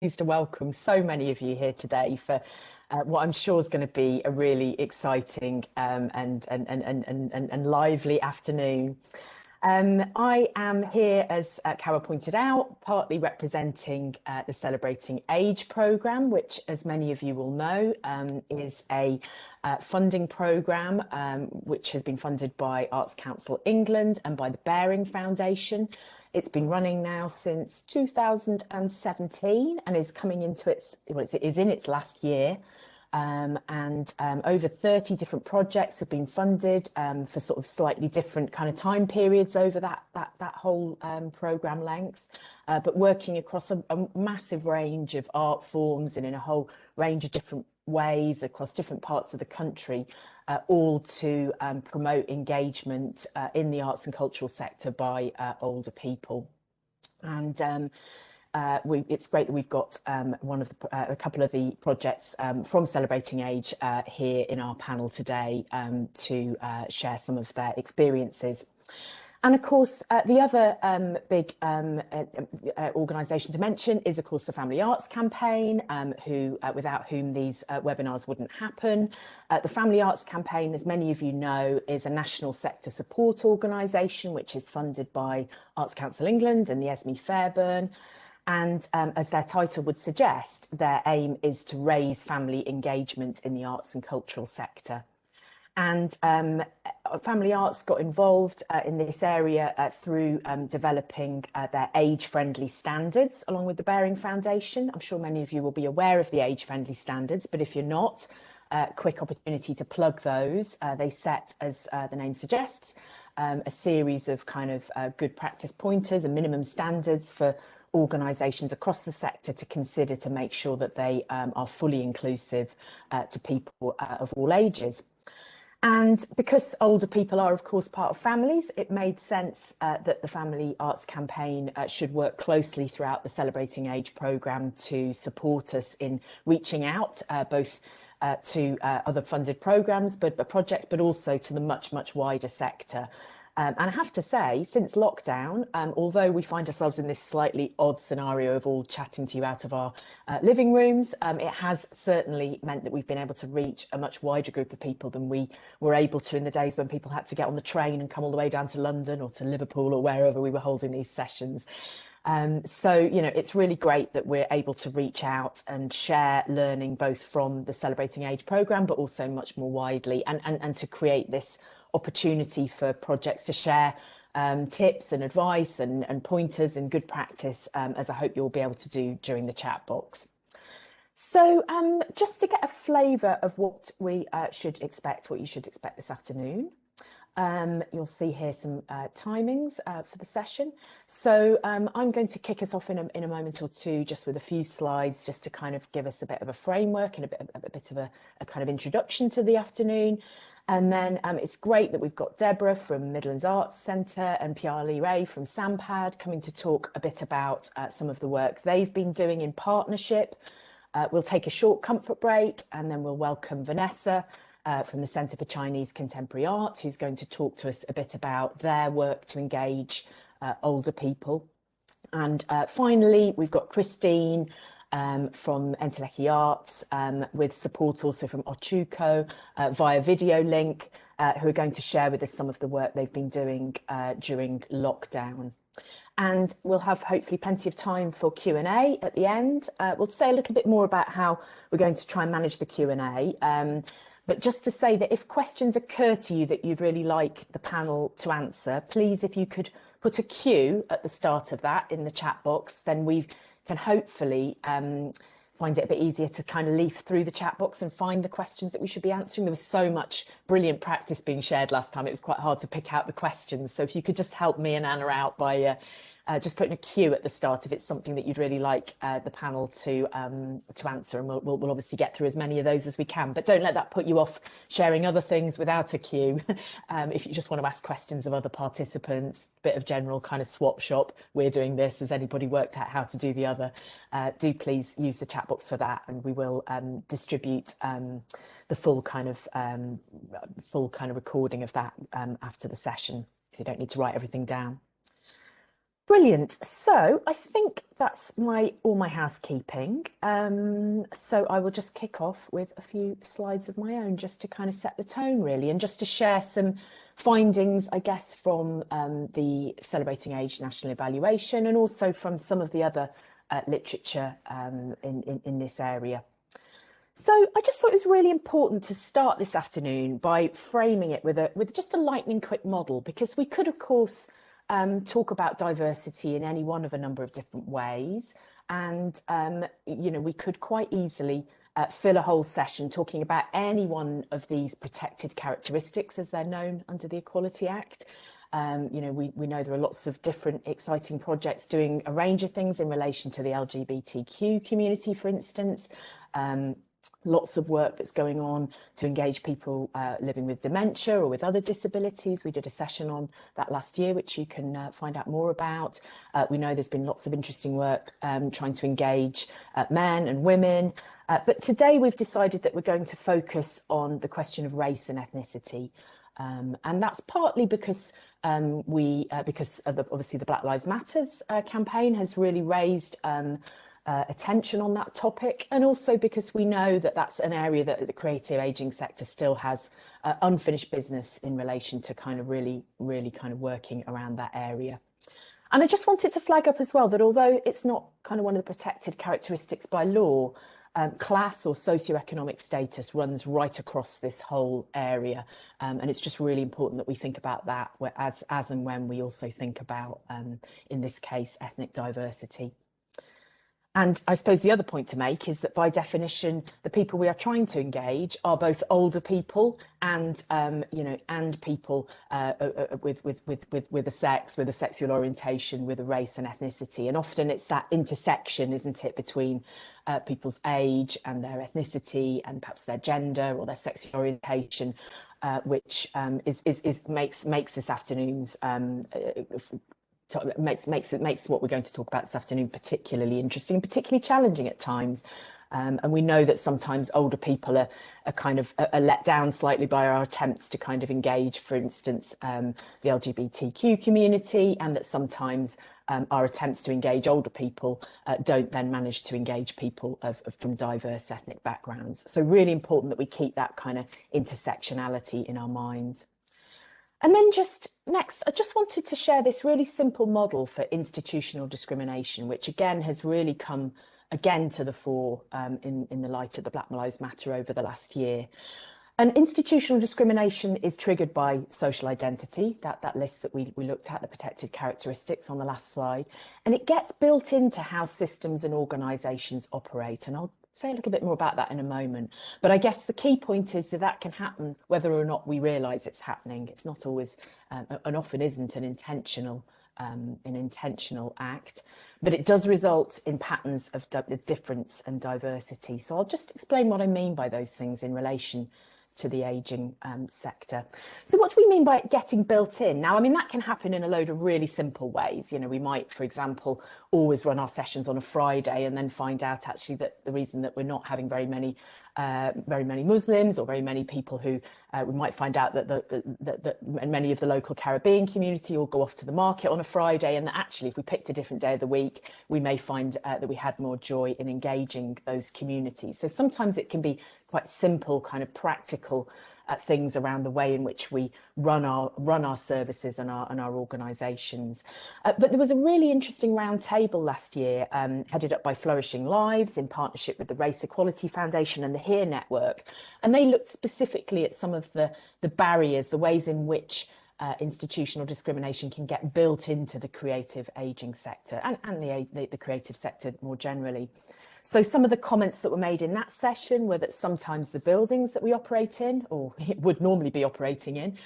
pleased to welcome so many of you here today for what I'm sure is going to be a really exciting and lively afternoon. I am here, as Cara pointed out, partly representing the Celebrating Age programme, which, as many of you will know, is a funding programme which has been funded by Arts Council England and by the Bearing Foundation. It's been running now since 2017 and is coming into its, well, it is in its last year. Over 30 different projects have been funded for sort of slightly different kind of time periods over that whole programme length, but working across a massive range of art forms and in a whole range of different ways across different parts of the country, all to promote engagement in the arts and cultural sector by older people. And it's great that we've got a couple of the projects from Celebrating Age here in our panel today to share some of their experiences. And of course, the other big organisation to mention is, of course, the Family Arts Campaign, without whom these webinars wouldn't happen. The Family Arts Campaign, as many of you know, is a national sector support organisation which is funded by Arts Council England and the Esme Fairbairn. And as their title would suggest, their aim is to raise family engagement in the arts and cultural sector. And Family Arts got involved in this area through developing their age-friendly standards along with the Bearing Foundation. I'm sure many of you will be aware of the age-friendly standards, but if you're not, quick opportunity to plug those. They set, as the name suggests, a series of kind of good practice pointers and minimum standards for organisations across the sector to consider to make sure that they are fully inclusive to people of all ages. And because older people are, of course, part of families, it made sense that the Family Arts Campaign should work closely throughout the Celebrating Age programme to support us in reaching out both to other funded programmes, projects, but also to the much wider sector. And I have to say, since lockdown, although we find ourselves in this slightly odd scenario of all chatting to you out of our living rooms, it has certainly meant that we've been able to reach a much wider group of people than we were able to in the days when people had to get on the train and come all the way down to London or to Liverpool or wherever we were holding these sessions. So, you know, it's really great that we're able to reach out and share learning both from the Celebrating Age programme, but also much more widely, and to create this opportunity for projects to share tips and advice and pointers and good practice, as I hope you'll be able to do during the chat box. So just to get a flavour of what we should expect, what you should expect this afternoon. You'll see here some timings for the session. So I'm going to kick us off in a moment or two just with a few slides just to kind of give us a bit of a framework and a bit of a kind of introduction to the afternoon. And then it's great that we've got Deborah from Midlands Arts Centre and Piali from Sampad coming to talk a bit about some of the work they've been doing in partnership. We'll take a short comfort break and then we'll welcome Vanessa from the Centre for Chinese Contemporary Art, who's going to talk to us a bit about their work to engage older people. And finally, we've got Christine from Enteleki Arts, with support also from Ochuko via video link, who are going to share with us some of the work they've been doing during lockdown. And we'll have hopefully plenty of time for Q&A at the end. We'll say a little bit more about how we're going to try and manage the Q&A. But just to say that if questions occur to you that you'd really like the panel to answer, please, if you could put a Q at the start of that in the chat box, then we can hopefully find it a bit easier to kind of leaf through the chat box and find the questions that we should be answering. There was so much brilliant practice being shared last time. It was quite hard to pick out the questions. So if you could just help me and Anna out by just putting a Q at the start if it's something that you'd really like the panel to answer, and we'll obviously get through as many of those as we can. But don't let that put you off sharing other things without a Q. If you just want to ask questions of other participants, bit of general kind of swap shop, we're doing this, has anybody worked out how to do the other? Do please use the chat box for that, and we will distribute the full kind of recording of that after the session, so you don't need to write everything down. Brilliant. So I think that's all my housekeeping. So I will just kick off with a few slides of my own just to kind of set the tone really, and just to share some findings, I guess, from the Celebrating Age National Evaluation, and also from some of the other literature in this area. So I just thought it was really important to start this afternoon by framing it with just a lightning quick model, because we could, of course, talk about diversity in any one of a number of different ways. And, you know, we could quite easily fill a whole session talking about any one of these protected characteristics as they're known under the Equality Act. You know, we know there are lots of different exciting projects doing a range of things in relation to the LGBTQ community, for instance. Lots of work that's going on to engage people living with dementia or with other disabilities. We did a session on that last year, which you can find out more about. We know there's been lots of interesting work trying to engage men and women. But today we've decided that we're going to focus on the question of race and ethnicity. And that's partly because because of obviously the Black Lives Matters campaign has really raised attention on that topic, and also because we know that that's an area that the creative ageing sector still has unfinished business in relation to kind of really kind of working around that area. And I just wanted to flag up as well that although it's not kind of one of the protected characteristics by law, class or socioeconomic status runs right across this whole area. And it's just really important that we think about that as and when we also think about, in this case, ethnic diversity. And I suppose the other point to make is that by definition, the people we are trying to engage are both older people and, you know, and people with a sex, with a sexual orientation, with a race and ethnicity. And often it's that intersection, isn't it, between people's age and their ethnicity and perhaps their gender or their sexual orientation, which makes this afternoon's makes what we're going to talk about this afternoon particularly interesting and particularly challenging at times. And we know that sometimes older people are kind of let down slightly by our attempts to kind of engage, for instance, the LGBTQ community, and that sometimes our attempts to engage older people don't then manage to engage people from diverse ethnic backgrounds. So really important that we keep that kind of intersectionality in our minds. And then just next, I just wanted to share this really simple model for institutional discrimination, which again has really come again to the fore in the light of the Black Lives Matter over the last year. And institutional discrimination is triggered by social identity, that list that we looked at, the protected characteristics on the last slide, and it gets built into how systems and organisations operate. And I'll say a little bit more about that in a moment. But I guess the key point is that that can happen whether or not we realise it's happening. It's not always, and often isn't, an intentional act, but it does result in patterns of difference and diversity. So I'll just explain what I mean by those things in relation to the ageing sector. So what do we mean by it getting built in? Now, I mean, that can happen in a load of really simple ways. You know, we might, for example, always run our sessions on a Friday and then find out actually that the reason that we're not having very many Muslims or very many people who we might find out that many of the local Caribbean community will go off to the market on a Friday, and that actually if we picked a different day of the week, we may find that we had more joy in engaging those communities. So sometimes it can be quite simple, kind of practical things around the way in which we run our services and our organisations. But there was a really interesting round table last year headed up by Flourishing Lives in partnership with the Race Equality Foundation and the HERE Network. And they looked specifically at some of the barriers, the ways in which institutional discrimination can get built into the creative ageing sector and the creative sector more generally. So some of the comments that were made in that session were that sometimes the buildings that we operate in, or would normally be operating in,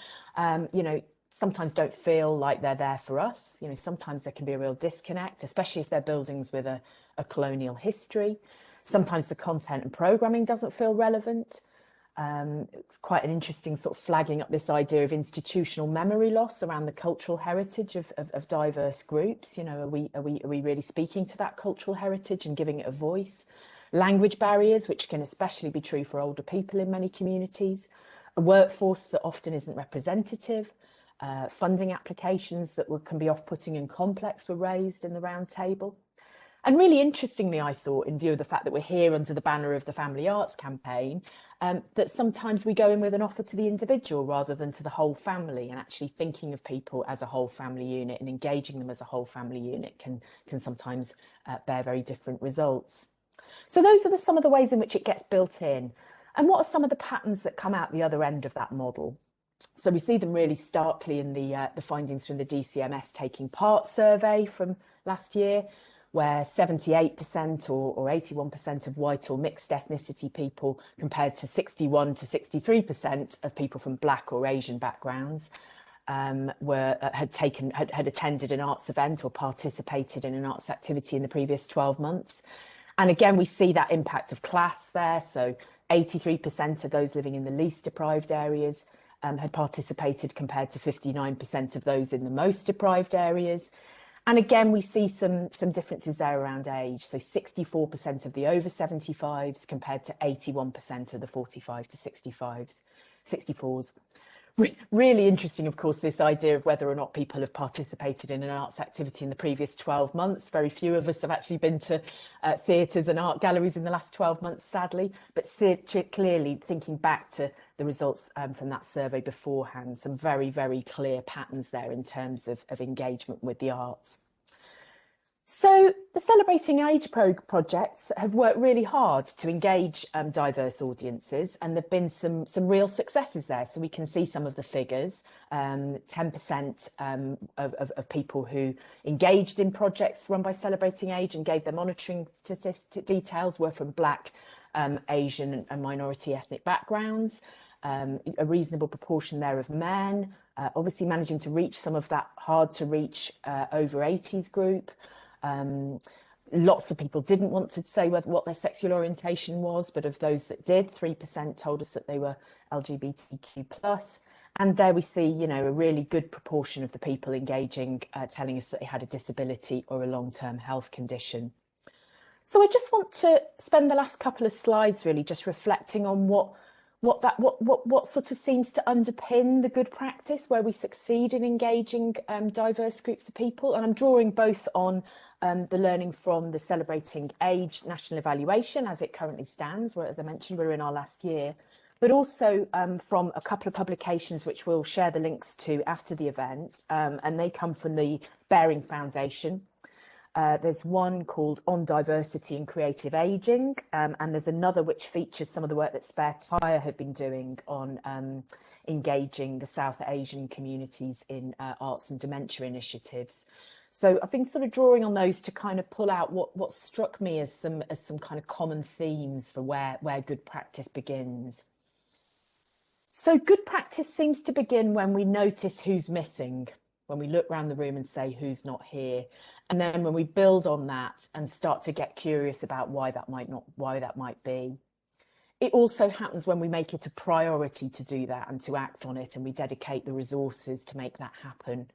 you know, sometimes don't feel like they're there for us. You know, sometimes there can be a real disconnect, especially if they're buildings with a colonial history. Sometimes the content and programming doesn't feel relevant. It's quite an interesting sort of flagging up this idea of institutional memory loss around the cultural heritage of diverse groups. You know, are we really speaking to that cultural heritage and giving it a voice? Language barriers, which can especially be true for older people in many communities. A workforce that often isn't representative. Funding applications that can be off-putting and complex were raised in the round table. And really interestingly, I thought, in view of the fact that we're here under the banner of the Family Arts campaign, that sometimes we go in with an offer to the individual rather than to the whole family, and actually thinking of people as a whole family unit and engaging them as a whole family unit can sometimes bear very different results. So those are some of the ways in which it gets built in. And what are some of the patterns that come out the other end of that model? So we see them really starkly in the findings from the DCMS Taking Part survey from last year, where 78% or 81% of white or mixed ethnicity people, compared to 61 to 63% of people from Black or Asian backgrounds, had attended an arts event or participated in an arts activity in the previous 12 months. And again, we see that impact of class there. So 83% of those living in the least deprived areas had participated, compared to 59% of those in the most deprived areas. And again, we see some differences there around age. So 64% of the over 75s compared to 81% of the 45 to 64s. Really interesting, of course, this idea of whether or not people have participated in an arts activity in the previous 12 months. Very few of us have actually been to theatres and art galleries in the last 12 months, sadly, but clearly thinking back to the results from that survey beforehand, some very, very clear patterns there in terms of engagement with the arts. So the Celebrating Age projects have worked really hard to engage diverse audiences, and there've been some real successes there. So we can see some of the figures. 10% of people who engaged in projects run by Celebrating Age and gave their monitoring details were from Black, Asian and minority ethnic backgrounds. A reasonable proportion there of men, obviously managing to reach some of that hard to reach over 80s group. Lots of people didn't want to say what their sexual orientation was, but of those that did, 3% told us that they were LGBTQ+. And there we see, you know, a really good proportion of the people engaging, telling us that they had a disability or a long-term health condition. So I just want to spend the last couple of slides really just reflecting on what sort of seems to underpin the good practice where we succeed in engaging diverse groups of people. And I'm drawing both on the learning from the Celebrating Age National Evaluation as it currently stands, where, as I mentioned, we're in our last year, but also from a couple of publications which we'll share the links to after the event, and they come from the Bearing Foundation. There's one called On Diversity and Creative Aging, and there's another which features some of the work that Spare Tyre have been doing on engaging the South Asian communities in arts and dementia initiatives. So I've been sort of drawing on those to kind of pull out what struck me as some kind of common themes for where good practice begins. So good practice seems to begin when we notice who's missing, when we look around the room and say who's not here, and then when we build on that and start to get curious about why that might be. It also happens when we make it a priority to do that and to act on it, and we dedicate the resources to make that happen.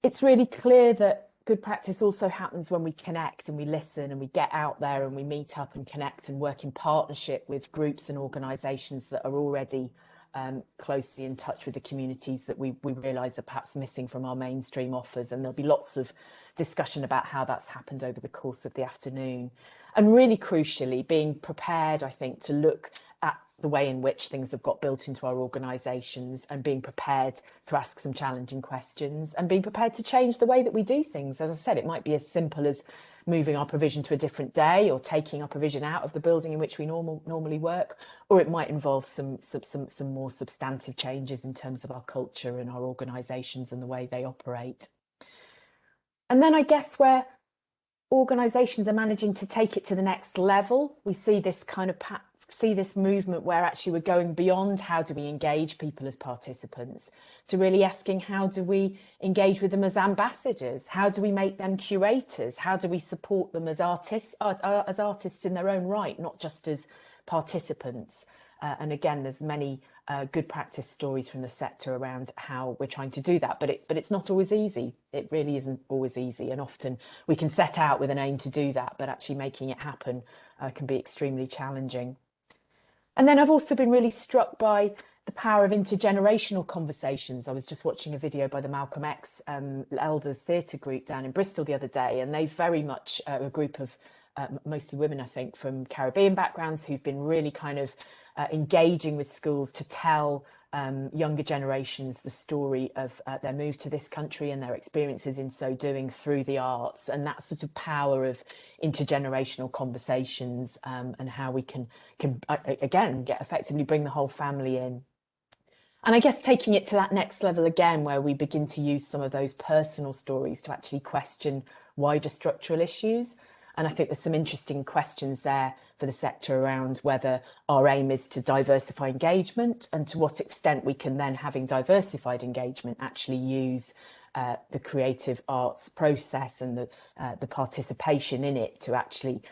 It's really clear that good practice also happens when we connect and we listen and we get out there and we meet up and connect and work in partnership with groups and organisations that are already closely in touch with the communities that we realise are perhaps missing from our mainstream offers. And there'll be lots of discussion about how that's happened over the course of the afternoon. And really crucially, being prepared, I think, to look at the way in which things have got built into our organisations, and being prepared to ask some challenging questions and being prepared to change the way that we do things. As I said, it might be as simple as moving our provision to a different day or taking our provision out of the building in which we normally work, or it might involve some more substantive changes in terms of our culture and our organisations and the way they operate. And then I guess where organisations are managing to take it to the next level, we see this kind of movement where actually we're going beyond how do we engage people as participants to really asking how do we engage with them as ambassadors, how do we make them curators, how do we support them as artists in their own right, not just as participants. And again, there's many good practice stories from the sector around how we're trying to do that, but it's not always easy. It really isn't always easy, and often we can set out with an aim to do that, but actually making it happen can be extremely challenging. And then I've also been really struck by the power of intergenerational conversations. I was just watching a video by the Malcolm X Elders Theatre Group down in Bristol the other day, and they very much a group of mostly women, I think, from Caribbean backgrounds who've been really kind of engaging with schools to tell younger generations the story of their move to this country and their experiences in so doing through the arts, and that sort of power of intergenerational conversations, and how we can again get effectively bring the whole family in. And I guess taking it to that next level again, where we begin to use some of those personal stories to actually question wider structural issues. And I think there's some interesting questions there for the sector around whether our aim is to diversify engagement, and to what extent we can then, having diversified engagement, actually use the creative arts process and the participation in it to actually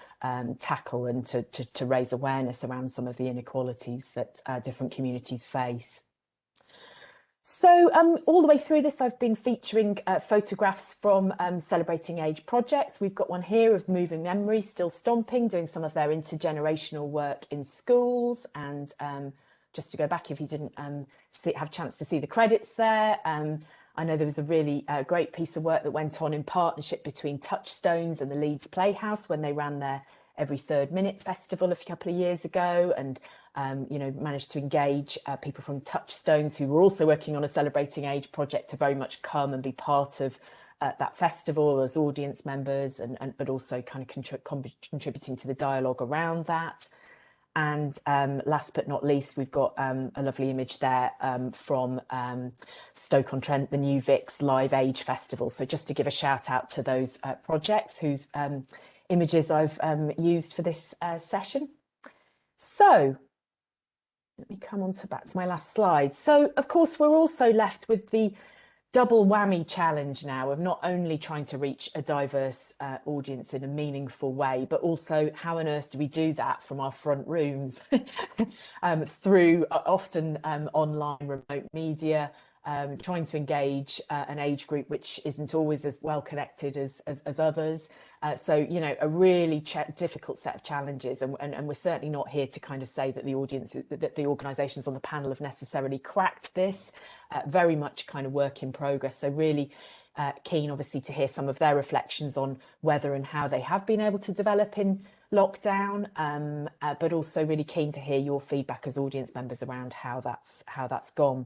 tackle and to raise awareness around some of the inequalities that different communities face. So all the way through this, I've been featuring photographs from Celebrating Age projects. We've got one here of Moving Memory, Still Stomping, doing some of their intergenerational work in schools. And just to go back, if you didn't have a chance to see the credits there, I know there was a really great piece of work that went on in partnership between Touchstones and the Leeds Playhouse when they ran their Every Third Minute festival a couple of years ago, and you know, managed to engage people from Touchstones who were also working on a Celebrating Age project to very much come and be part of that festival as audience members, but also kind of contributing to the dialogue around that. And last but not least, we've got a lovely image there from Stoke-on-Trent, the New Vics Live Age Festival. So just to give a shout out to those projects whose images I've used for this session. So let me come on to back to my last slide. So of course, we're also left with the double whammy challenge now of not only trying to reach a diverse audience in a meaningful way, but also how on earth do we do that from our front rooms through often online remote media, trying to engage an age group which isn't always as well connected as others. So, you know, a really difficult set of challenges, and we're certainly not here to kind of say that the audience, that the organisations on the panel have necessarily cracked this. Very much kind of work in progress. So really keen, obviously, to hear some of their reflections on whether and how they have been able to develop in lockdown, but also really keen to hear your feedback as audience members around how that's gone.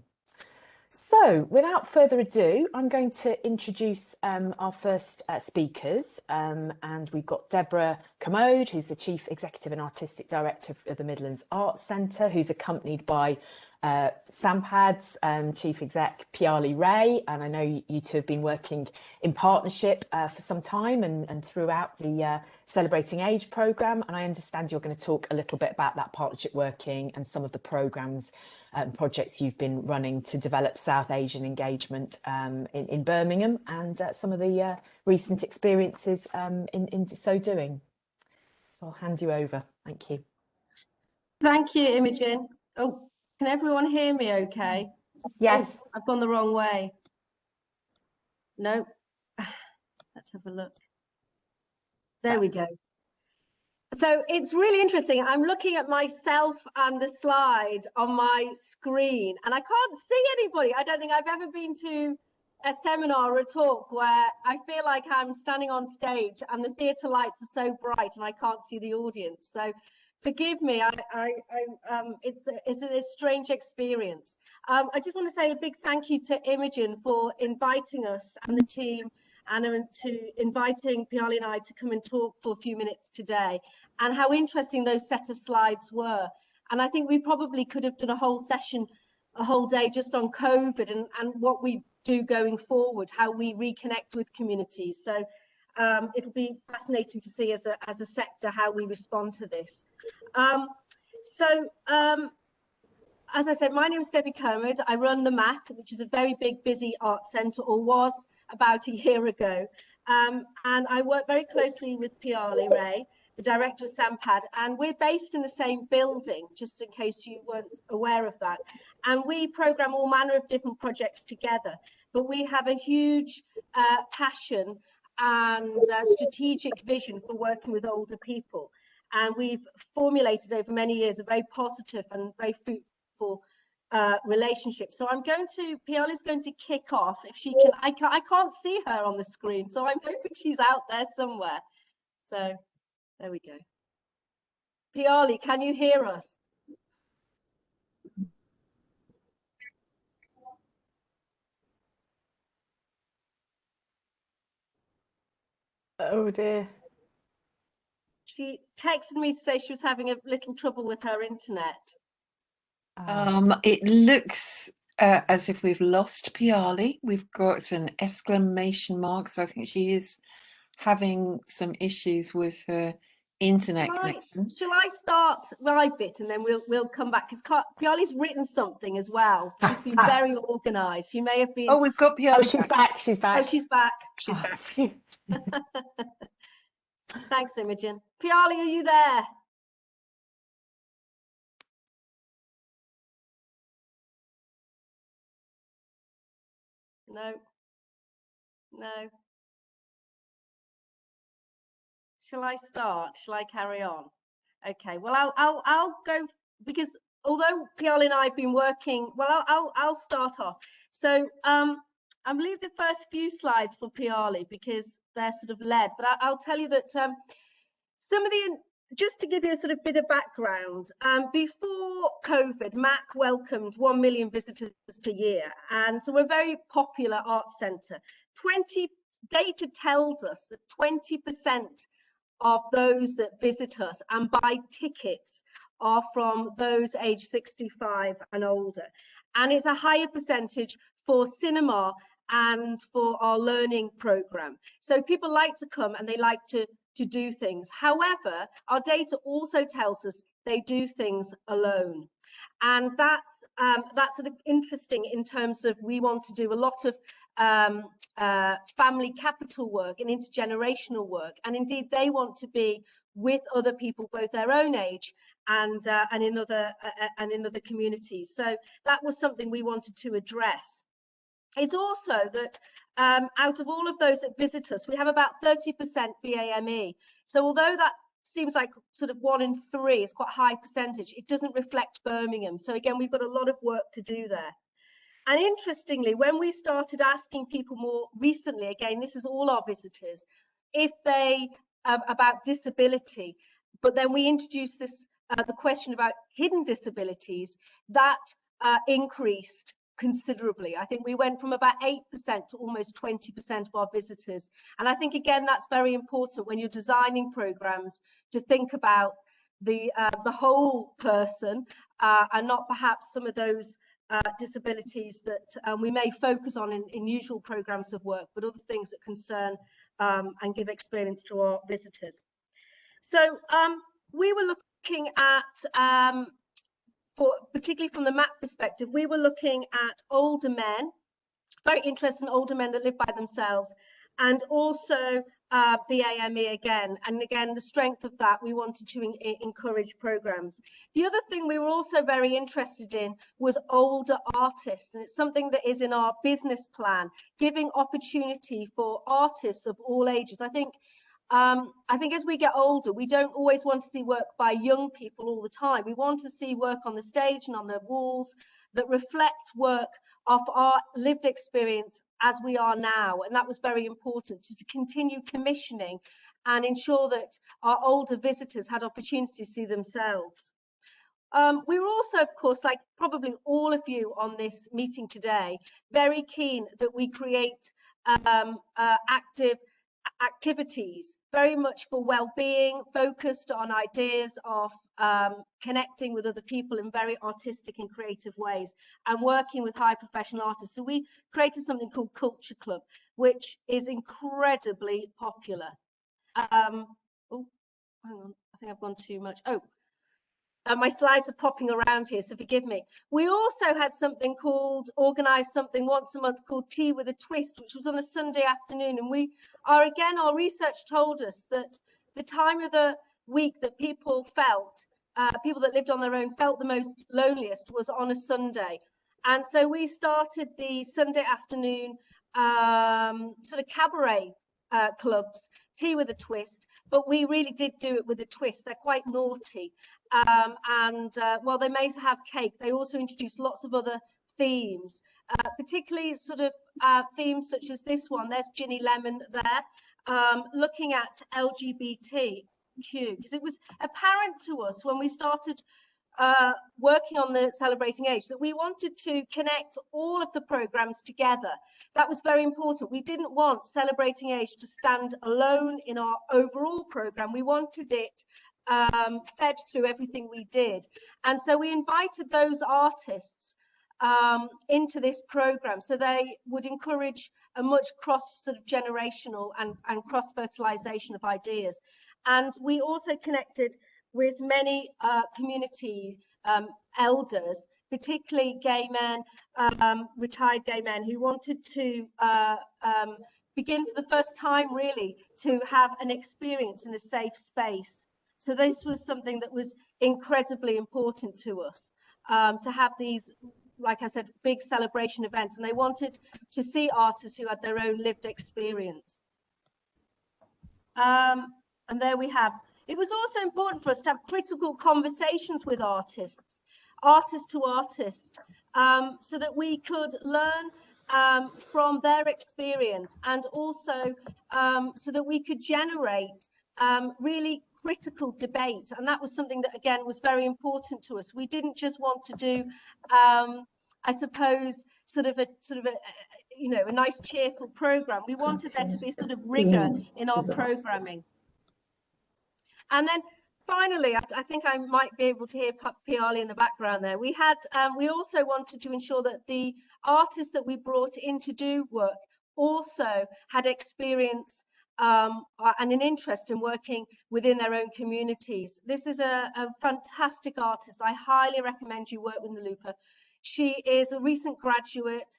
So without further ado, I'm going to introduce our first speakers, and we've got Deborah Kermode, who's the Chief Executive and Artistic Director of the Midlands Arts Centre, who's accompanied by Sampad's Chief Exec Piali Ray, and I know you two have been working in partnership for some time and throughout the Celebrating Age programme, and I understand you're going to talk a little bit about that partnership working and some of the programmes and projects you've been running to develop South Asian engagement in Birmingham, and some of the recent experiences in so doing. So I'll hand you over. Thank you. Thank you, Imogen. Oh, can everyone hear me okay? Yes. Oh, I've gone the wrong way. No. Let's have a look. There we go. So it's really interesting. I'm looking at myself and the slide on my screen, and I can't see anybody. I don't think I've ever been to a seminar or a talk where I feel like I'm standing on stage and the theatre lights are so bright and I can't see the audience. So forgive me. It's a strange experience. I just want to say a big thank you to Imogen for inviting us and the team, and to inviting Piali and I to come and talk for a few minutes today, and how interesting those set of slides were. And I think we probably could have done a whole session, a whole day just on COVID and what we do going forward, how we reconnect with communities. So it'll be fascinating to see as a sector how we respond to this. As I said, my name is Debbie Kermode. I run the MAC, which is a very big, busy arts centre, or was about a year ago. And I work very closely with Piali Ray, the director of Sampad, and we're based in the same building, just in case you weren't aware of that. And we programme all manner of different projects together, but we have a huge passion and strategic vision for working with older people. And we've formulated over many years a very positive and very fruitful relationship. So I'm going to, Piali's going to kick off. If she can, I can't see her on the screen, so I'm hoping she's out there somewhere. So there we go. Piali, can you hear us? Oh dear. She texted me to say she was having a little trouble with her internet. It looks as if we've lost Piali. We've got an exclamation mark, so I think she is having some issues with her internet connection. Shall I start my bit and then we'll come back, because Piali's written something as well. She's been very organised. She may have been. Oh, we've got Piali. Oh, she's back. She's back. Oh, she's back. She's back. Thanks, Imogen. Piali, are you there? No. No. Shall I start? Shall I carry on? Okay. Well, I'll go, because although Piali and I have been working, well, I'll start off. So I'll leave the first few slides for Piali because they're sort of led, but I'll tell you that some of the, just to give you a sort of bit of background, before COVID, MAC welcomed 1 million visitors per year, and so we're a very popular arts centre. Data tells us that 20% of those that visit us and buy tickets are from those aged 65 and older. And it's a higher percentage for cinema and for our learning programme. So people like to come and they like to do things. However, our data also tells us they do things alone. And that's sort of interesting in terms of, we want to do a lot of family capital work and intergenerational work, and indeed they want to be with other people, both their own age and in other communities. So that was something we wanted to address. It's also that out of all of those that visit us, we have about 30% BAME. So although that seems like sort of 1 in 3 is quite a high percentage, it doesn't reflect Birmingham. So again, we've got a lot of work to do there. And interestingly, when we started asking people more recently, again, this is all our visitors, if they, about disability, but then we introduced this, the question about hidden disabilities, that increased considerably. I think we went from about 8% to almost 20% of our visitors. And I think, again, that's very important when you're designing programs, to think about the whole person and not perhaps some of those disabilities that we may focus on in usual programs of work, but other things that concern and give experience to our visitors. So we were looking at, particularly from the MAP perspective, we were looking at older men, very interested in older men that live by themselves, and also BAME again. And again, the strength of that, we wanted to encourage programs. The other thing we were also very interested in was older artists, and it's something that is in our business plan, giving opportunity for artists of all ages. I think as we get older, we don't always want to see work by young people all the time. We want to see work on the stage and on the walls that reflect work of our lived experience as we are now. And that was very important, to continue commissioning and ensure that our older visitors had opportunity to see themselves. We were also, of course, like probably all of you on this meeting today, very keen that we create active activities, very much for well-being, focused on ideas of connecting with other people in very artistic and creative ways, and working with high professional artists. So we created something called Culture Club, which is incredibly popular. Oh, hang on, I think I've gone too much. Oh, my slides are popping around here, so forgive me. We also had something called, organised something once a month called Tea with a Twist, which was on a Sunday afternoon. And our research told us that the time of the week that people felt, people that lived on their own felt the most loneliest was on a Sunday. And so we started the Sunday afternoon sort of cabaret clubs, Tea with a Twist, but we really did do it with a twist. They're quite naughty. While they may have cake, they also introduced lots of other themes, particularly sort of themes such as this one. There's Ginny Lemon there, looking at LGBTQ, because it was apparent to us when we started working on the Celebrating Age that we wanted to connect all of the programs together. That was very important. We didn't want Celebrating Age to stand alone in our overall program. We wanted it fed through everything we did. And so we invited those artists into this program, so they would encourage a much cross sort of generational and cross fertilization of ideas. And we also connected with many community elders, particularly gay men, retired gay men, who wanted to begin for the first time really to have an experience in a safe space. So this was something that was incredibly important to us, to have these, like I said, big celebration events, and they wanted to see artists who had their own lived experience. And there we have. It was also important for us to have critical conversations with artists, artist to artist, so that we could learn from their experience, and also so that we could generate really critical debate. And that was something that, again, was very important to us. We didn't just want to do, I suppose, sort of a you know, a nice cheerful program. We wanted there to be sort of rigor in our programming. And then finally, I think I might be able to hear Piali in the background there. We had, we also wanted to ensure that the artists that we brought in to do work also had experience and an interest in working within their own communities. This is a fantastic artist. I highly recommend you work with Nalupa. She is a recent graduate.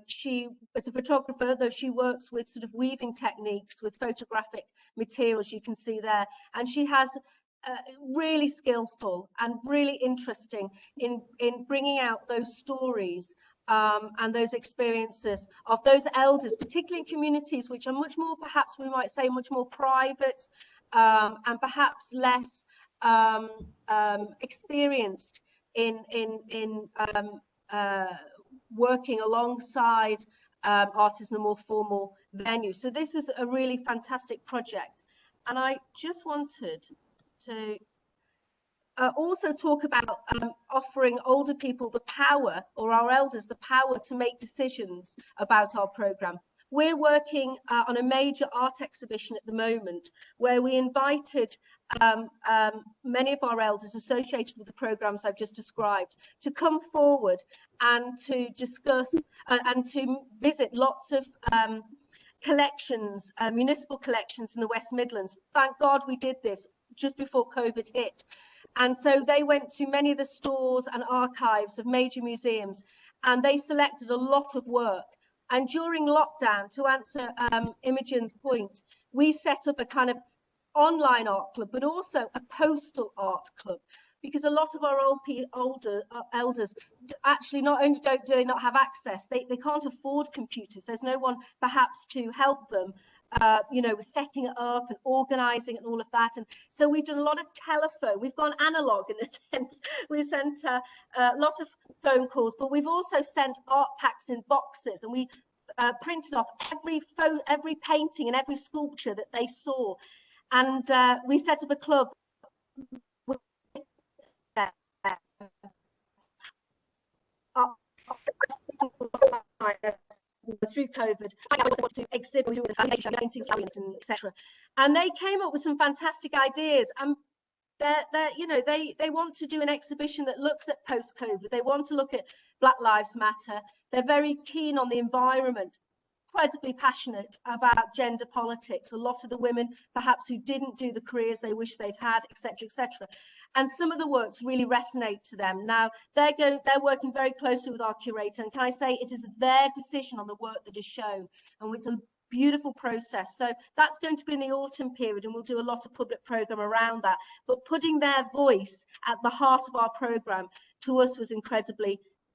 She is a photographer, though she works with sort of weaving techniques with photographic materials, you can see there, and she has really skillful and really interesting in bringing out those stories and those experiences of those elders, particularly in communities which are much more, perhaps we might say, much more private and perhaps less experienced in working alongside artists in a more formal venue. So this was a really fantastic project. And I just wanted to also talk about offering older people the power, or our elders, the power to make decisions about our programme. We're working on a major art exhibition at the moment where we invited many of our elders associated with the programmes I've just described to come forward and to discuss and to visit lots of collections, municipal collections in the West Midlands. Thank God we did this just before COVID hit. And so they went to many of the stores and archives of major museums, and they selected a lot of work. And during lockdown, to answer Imogen's point, we set up a kind of online art club, but also a postal art club, because a lot of our older elders actually not only do they not have access, they can't afford computers. There's no one perhaps to help them, you know, with setting it up and organising and all of that. And so we've done a lot of telephone. We've gone analogue in a sense. We sent a lot of phone calls, but we've also sent art packs in boxes, and we printed off every painting and every sculpture that they saw. And we set up a club through COVID, to exhibit paintings, etc. And they came up with some fantastic ideas. And you know, they want to do an exhibition that looks at post-COVID. They want to look at Black Lives Matter. They're very keen on the environment, incredibly passionate about gender politics. A lot of the women perhaps who didn't do the careers they wish they'd had, etc., etc. And some of the works really resonate to them. Now they're working very closely with our curator, and can I say it is their decision on the work that is shown, and it's a beautiful process. So that's going to be in the autumn period, and we'll do a lot of public programme around that. But putting their voice at the heart of our programme to us was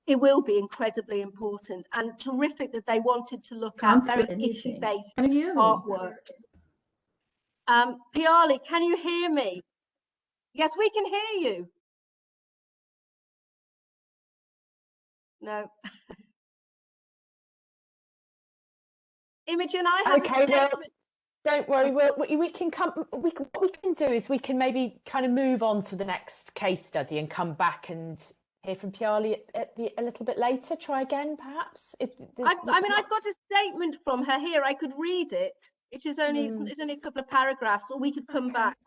it will be incredibly important, and terrific that they wanted to look at very issue-based artworks. Piali, can you hear me? Yes, we can hear you. No. Imogen, I have Okay, a statement. don't worry. We can come. What we can do is we can maybe kind of move on to the next case study and come back and hear from Piali a little bit later. Try again, perhaps. I mean, I've got a statement from her here. I could read it. It is only it's only a couple of paragraphs, or we could come back.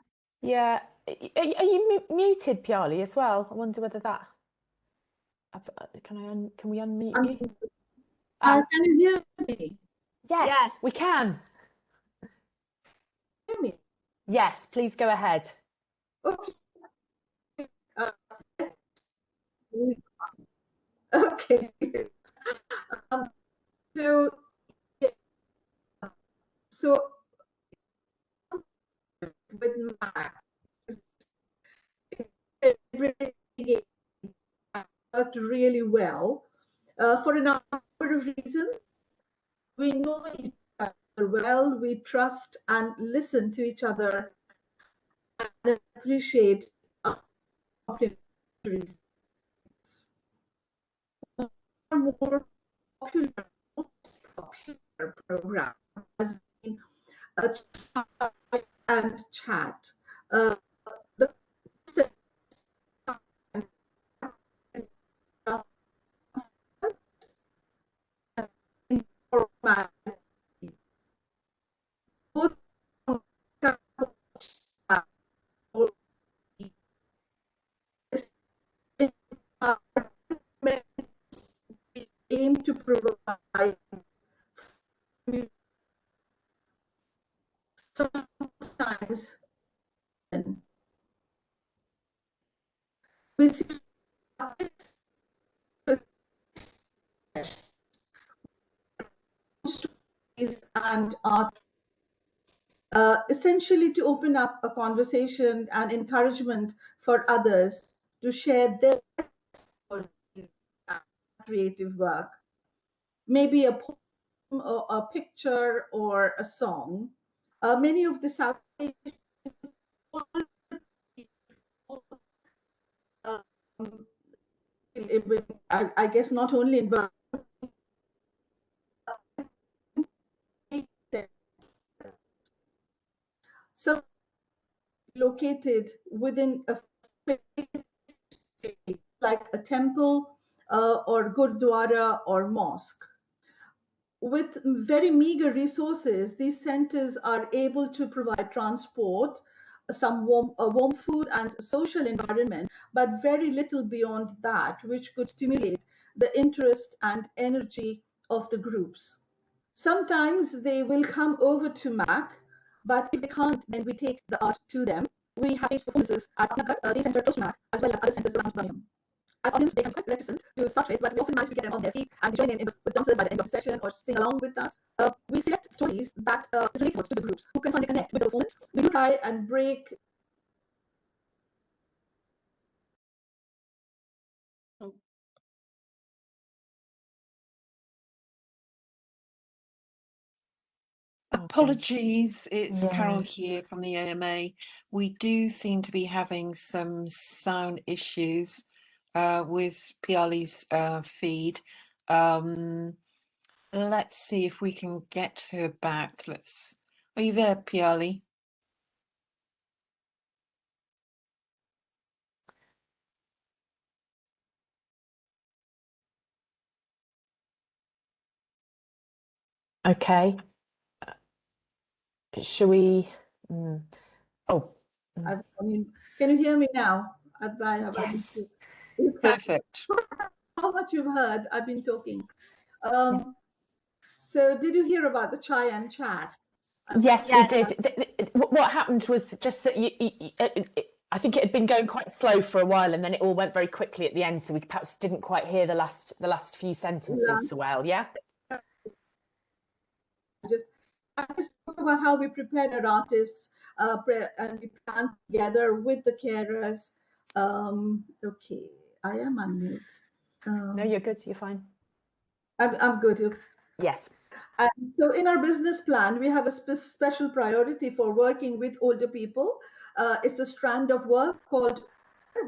Yeah. Are you muted, Piali, as well? I wonder whether that. Can we unmute you? Can you hear me? Yes, we can. Hear me? Yes, please go ahead. Okay. Okay. So with Mac, it worked really well for a number of reasons. We know each other well, we trust and listen to each other and appreciate our complementary. More popular, most popular program has been a chat and chat. The aim to provide sometimes we see and art essentially to open up a conversation and encouragement for others to share their creative work, maybe a poem or a picture or a song. Many of the South Asian I guess not only in Burma, some located within a faith, like a temple or gurdwara or mosque. With very meager resources, these centers are able to provide transport, some warm food and social environment, but very little beyond that, which could stimulate the interest and energy of the groups. Sometimes they will come over to MAC, but if they can't, then we take the art to them. We have stage performances at the center close to MAC, as well as other centers around Birmingham. As audience, they can be quite reticent to start with, but we often manage to get them on their feet and join in with dancers by the end of the session or sing along with us. We select stories that is relatable to the groups who can finally connect with the performance. We try and break. Apologies, it's Carol here from the AMA. We do seem to be having some sound issues with Piali's feed. Let's see if we can get her back. Are you there, Piali? Okay. Shall we? Oh. Can you hear me now? Yes. Perfect. How much you've heard, I've been talking. So did you hear about the chai and chat? Yes, we did. What happened was just that I think it had been going quite slow for a while, and then it all went very quickly at the end, so we perhaps didn't quite hear the last few sentences so well. Yeah. I just talk about how we prepared our artists and we planned together with the carers. Okay, I am on mute. No, you're good. You're fine. I'm good. Yes. And so in our business plan, we have a special priority for working with older people. It's a strand of work called,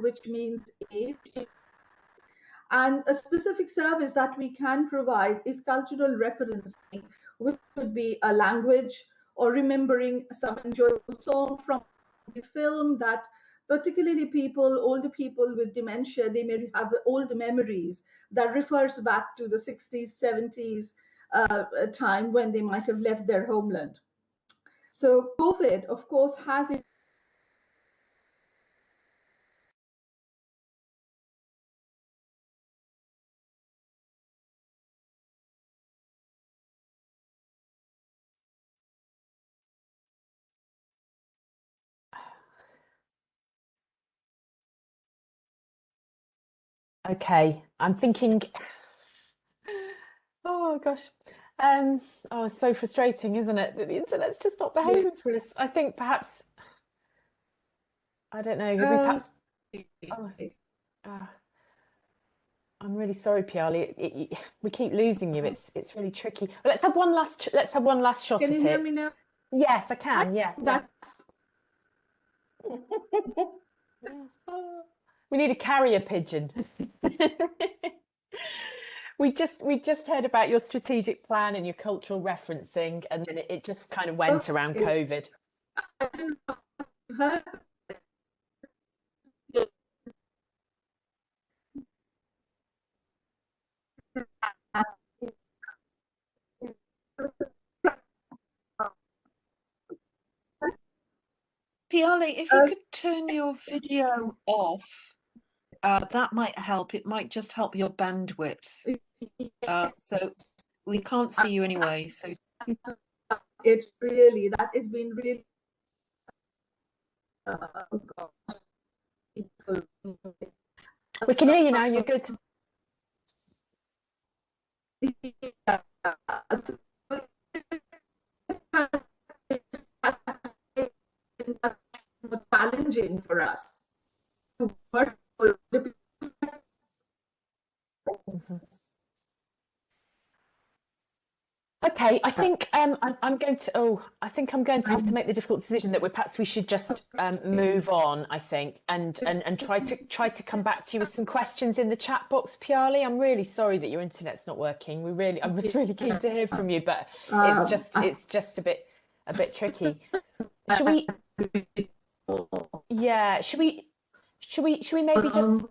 which means age. And a specific service that we can provide is cultural referencing, which could be a language or remembering some enjoyable song from the film that particularly older people with dementia, they may have old memories that refers back to the 60s, 70s time when they might have left their homeland. So COVID, of course, has it. Okay, I'm thinking, oh gosh. Oh, it's so frustrating, isn't it? That the internet's just not behaving for us. I think perhaps, I don't know, have we perhaps, oh, I'm really sorry, Piali. We keep losing you. It's really tricky. But let's have one last shot Can at you hear it. me now? Yes, I can. Yeah. That's We need a carrier pigeon. We just heard about your strategic plan and your cultural referencing, and then it just kind of went around COVID. Piali, if you could turn your video off, that might help. It might just help your bandwidth. So we can't see you anyway. So it's really, that has been really We can hear you now. You're good. challenging for us to work with the people. Okay, I think I'm going to. I think I'm going to have to make the difficult decision that we should just move on. I think and try to come back to you with some questions in the chat box, Piali. I'm really sorry that your internet's not working. I was really keen to hear from you, but it's just a bit tricky. Should we? Yeah, should we maybe just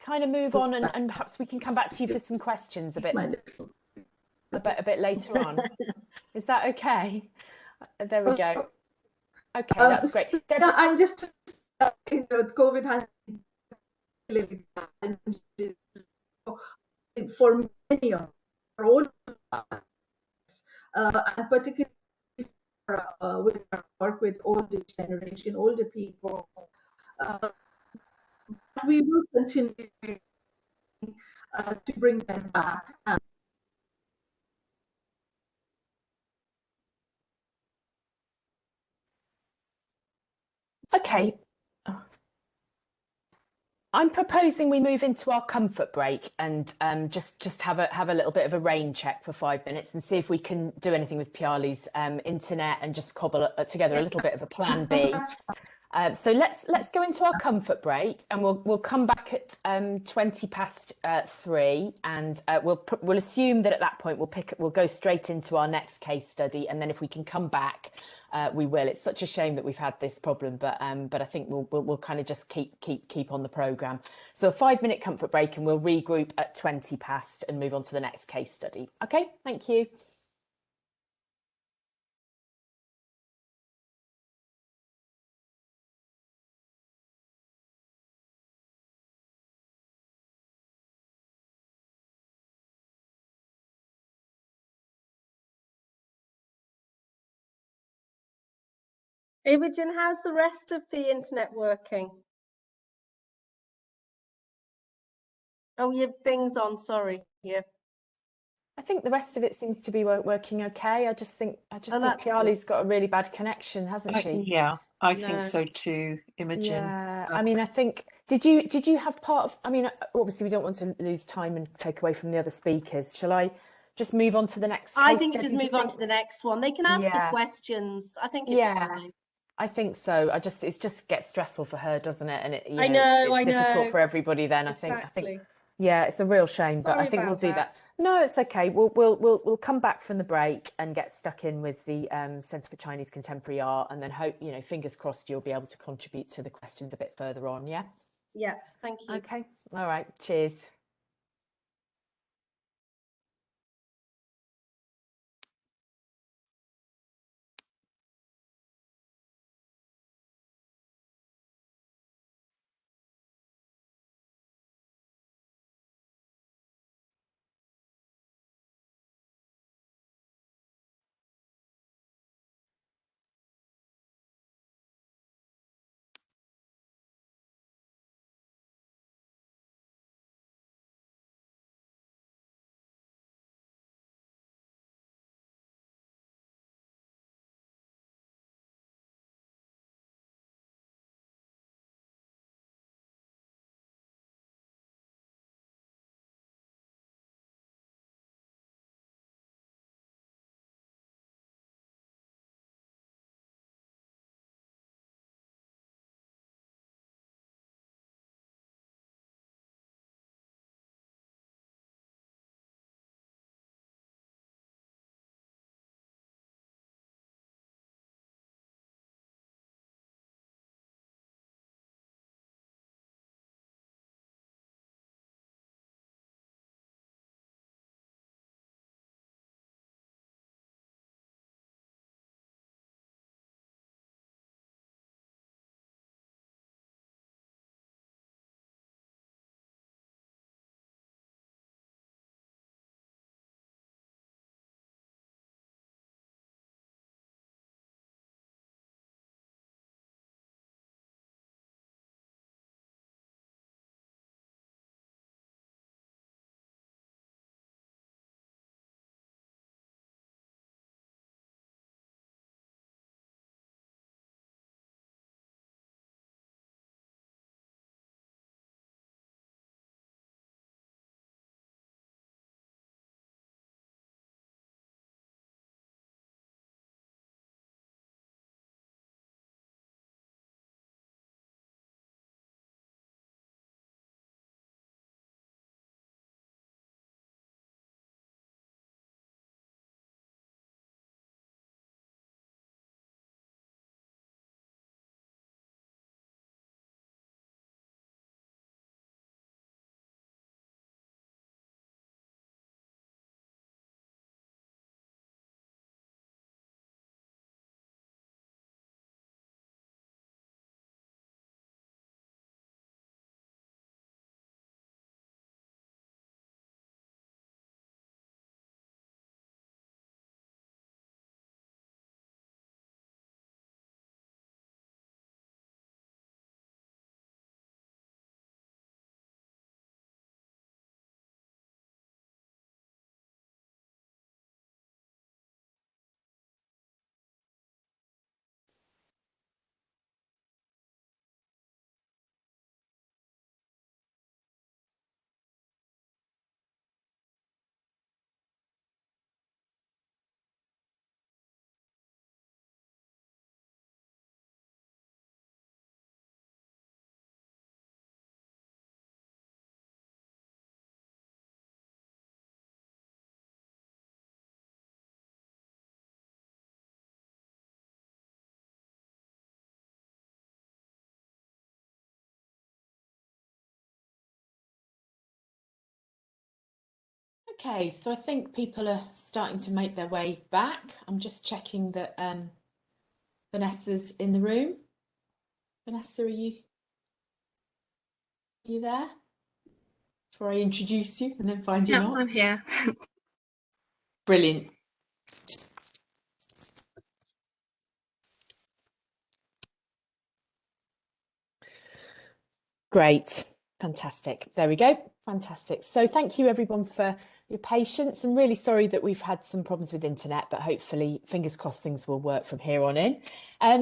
kind of move on and perhaps we can come back to you for some questions a bit later on. Is that okay? There we go. Okay, that's great. Yeah, I'm just COVID has for many of our own and particularly with our work with older generation, older people. We will continue to bring them back. Okay. I'm proposing we move into our comfort break and just have a little bit of a rain check for 5 minutes and see if we can do anything with Piali's internet and just cobble together a little bit of a plan B. So let's go into our comfort break and we'll come back at 3:20, and we'll assume that at that point we'll go straight into our next case study, and then if we can come back, we will. It's such a shame that we've had this problem, but I think we'll kind of just keep on the programme. So a 5-minute comfort break and we'll regroup at 20 past and move on to the next case study. Okay, thank you. Imogen, how's the rest of the internet working? Oh, your thing's on, sorry. Yeah. I think the rest of it seems to be working okay. I just think that's Piali's good. got a really bad connection, hasn't she? yeah, I think so too, Imogen. Yeah, I mean, I think did you have part of? I mean, obviously we don't want to lose time and take away from the other speakers. Shall I just move on to the next I case think study, just do you move on think? to the next one. They can ask the Yeah. questions. I think it's Yeah. fine. I think so. It just gets stressful for her, doesn't it? And it, you I know, know, it's difficult know. for everybody then. I think, Exactly. yeah, it's a real shame, but Sorry I think we'll about do that. that. No, it's okay. We'll come back from the break and get stuck in with the Centre for Chinese Contemporary Art, and then hope, you know, fingers crossed, you'll be able to contribute to the questions a bit further on. Yeah. Yeah, thank you. Okay. All right. Cheers. Okay, so I think people are starting to make their way back. I'm just checking that Vanessa's in the room. Vanessa, are you there? Before I introduce you and then find you Yeah, not. I'm here. Brilliant. Great. Fantastic. There we go. Fantastic. So thank you everyone for your patience. I'm really sorry that we've had some problems with internet, but hopefully, fingers crossed, things will work from here on in.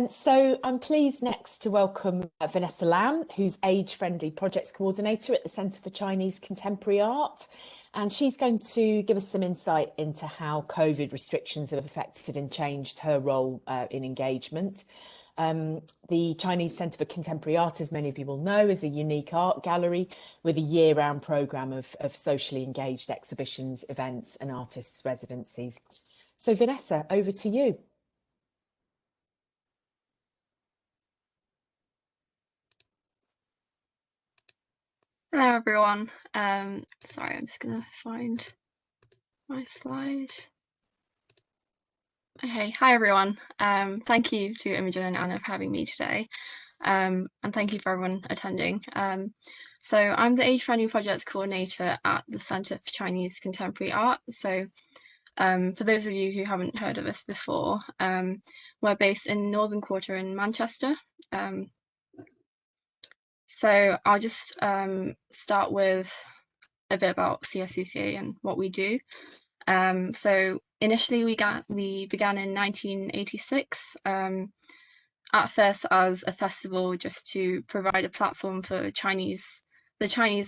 So I'm pleased next to welcome Vanessa Lam, who's Age-Friendly Projects Coordinator at the Centre for Chinese Contemporary Art. And she's going to give us some insight into how COVID restrictions have affected and changed her role in engagement. The Chinese Centre for Contemporary Art, as many of you will know, is a unique art gallery with a year-round programme of socially engaged exhibitions, events and artists' residencies. So Vanessa, over to you. Hello everyone. Sorry, I'm just gonna find my slide. Okay, hi everyone. Thank you to Imogen and Anna for having me today. And thank you for everyone attending. So I'm the Age-Friendly Projects Coordinator at the Centre for Chinese Contemporary Art. So for those of you who haven't heard of us before, we're based in Northern Quarter in Manchester. So I'll just start with a bit about CSCCA and what we do. So initially we began in 1986, at first as a festival just to provide a platform for the Chinese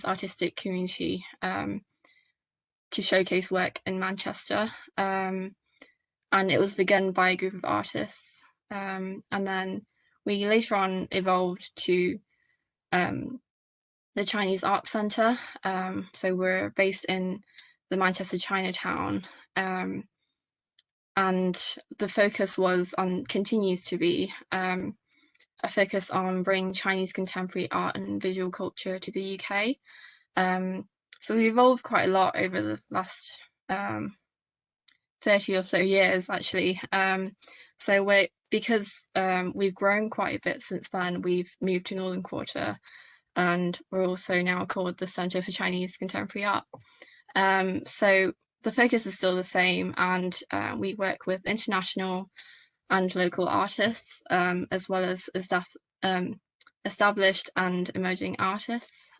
artistic community to showcase work in Manchester. And it was begun by a group of artists. And then we later on evolved to the Chinese Art Centre. So we're based in the Manchester Chinatown. And the focus was on, continues to be, a focus on bringing Chinese contemporary art and visual culture to the UK. So we evolved quite a lot over the last 30 or so years, actually. So because we've grown quite a bit since then, we've moved to Northern Quarter, and we're also now called the Centre for Chinese Contemporary Art. So the focus is still the same, and we work with international and local artists, as well as established and emerging artists.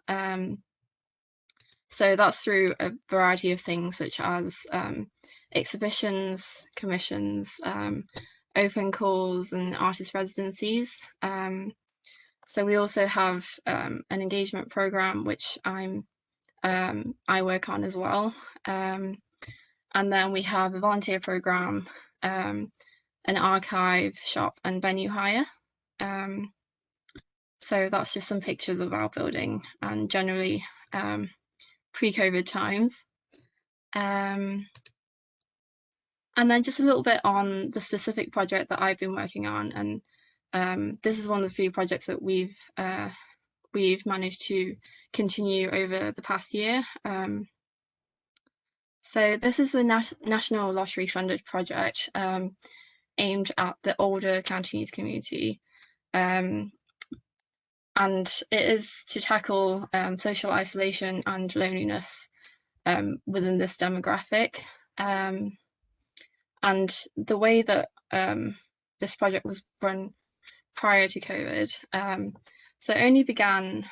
So that's through a variety of things such as exhibitions, commissions, open calls and artist residencies. So we also have an engagement program which I work on as well. And then we have a volunteer program, an archive, shop and venue hire. So that's just some pictures of our building, and generally pre-COVID times. And then just a little bit on the specific project that I've been working on, and this is one of the few projects that we've managed to continue over the past year. So this is the National Lottery funded project aimed at the older Cantonese community. And it is to tackle social isolation and loneliness within this demographic. And the way that this project was run prior to COVID, so it only began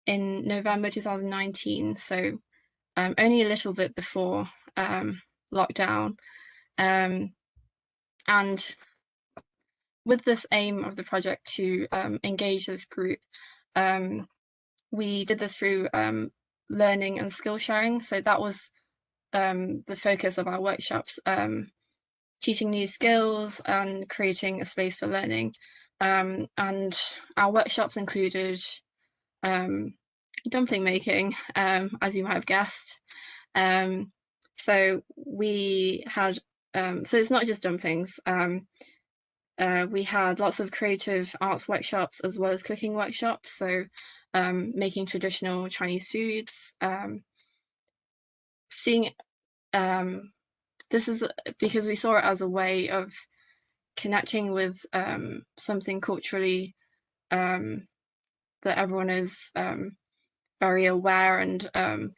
in November 2019, so only a little bit before lockdown. And with this aim of the project to engage this group, we did this through learning and skill sharing. So that was the focus of our workshops, teaching new skills and creating a space for learning. And our workshops included dumpling making, as you might have guessed. So we had, so it's not just dumplings. We had lots of creative arts workshops as well as cooking workshops. So making traditional Chinese foods, this is because we saw it as a way of connecting with something culturally that everyone is very aware and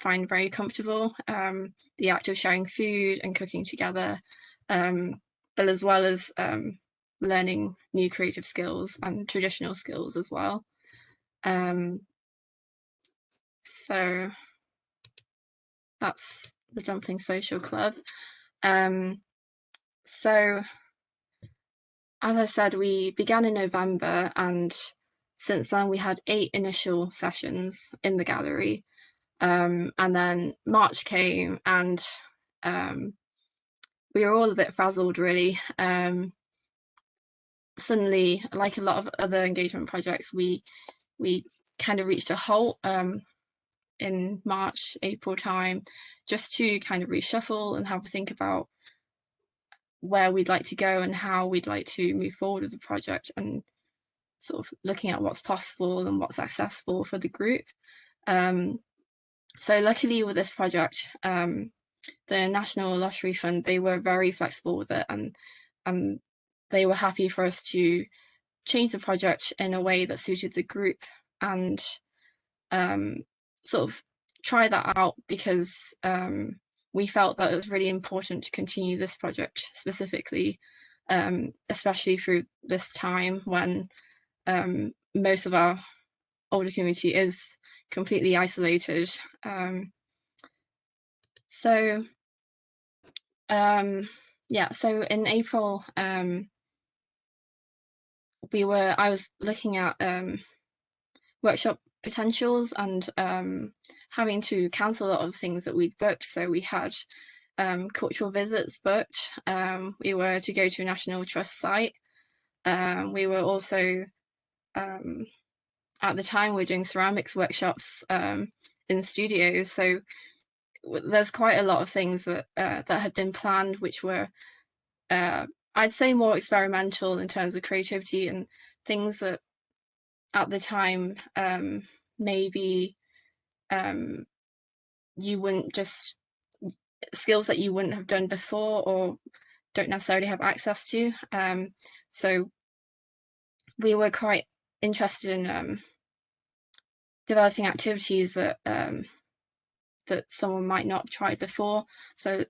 find very comfortable. The act of sharing food and cooking together, but as well as learning new creative skills and traditional skills as well. So that's the Dumpling Social Club. So as I said, we began in November, and since then we had 8 initial sessions in the gallery. And then March came, and we were all a bit frazzled, really. Suddenly, like a lot of other engagement projects, we kind of reached a halt in March, April time, just to kind of reshuffle and have a think about where we'd like to go and how we'd like to move forward with the project, and sort of looking at what's possible and what's accessible for the group. So luckily with this project, the National Lottery Fund, they were very flexible with it, and they were happy for us to change the project in a way that suited the group, and sort of try that out, because we felt that it was really important to continue this project specifically, especially through this time when most of our older community is completely isolated. So in April, I was looking at workshop potentials, and having to cancel a lot of things that we'd booked. So we had cultural visits booked. We were to go to a National Trust site. We were also, at the time, we were doing ceramics workshops in studios. So there's quite a lot of things that had been planned, which were, I'd say, more experimental in terms of creativity, and things that at the time maybe you wouldn't just, skills that you wouldn't have done before or don't necessarily have access to. So we were quite interested in developing activities that that someone might not have tried before. So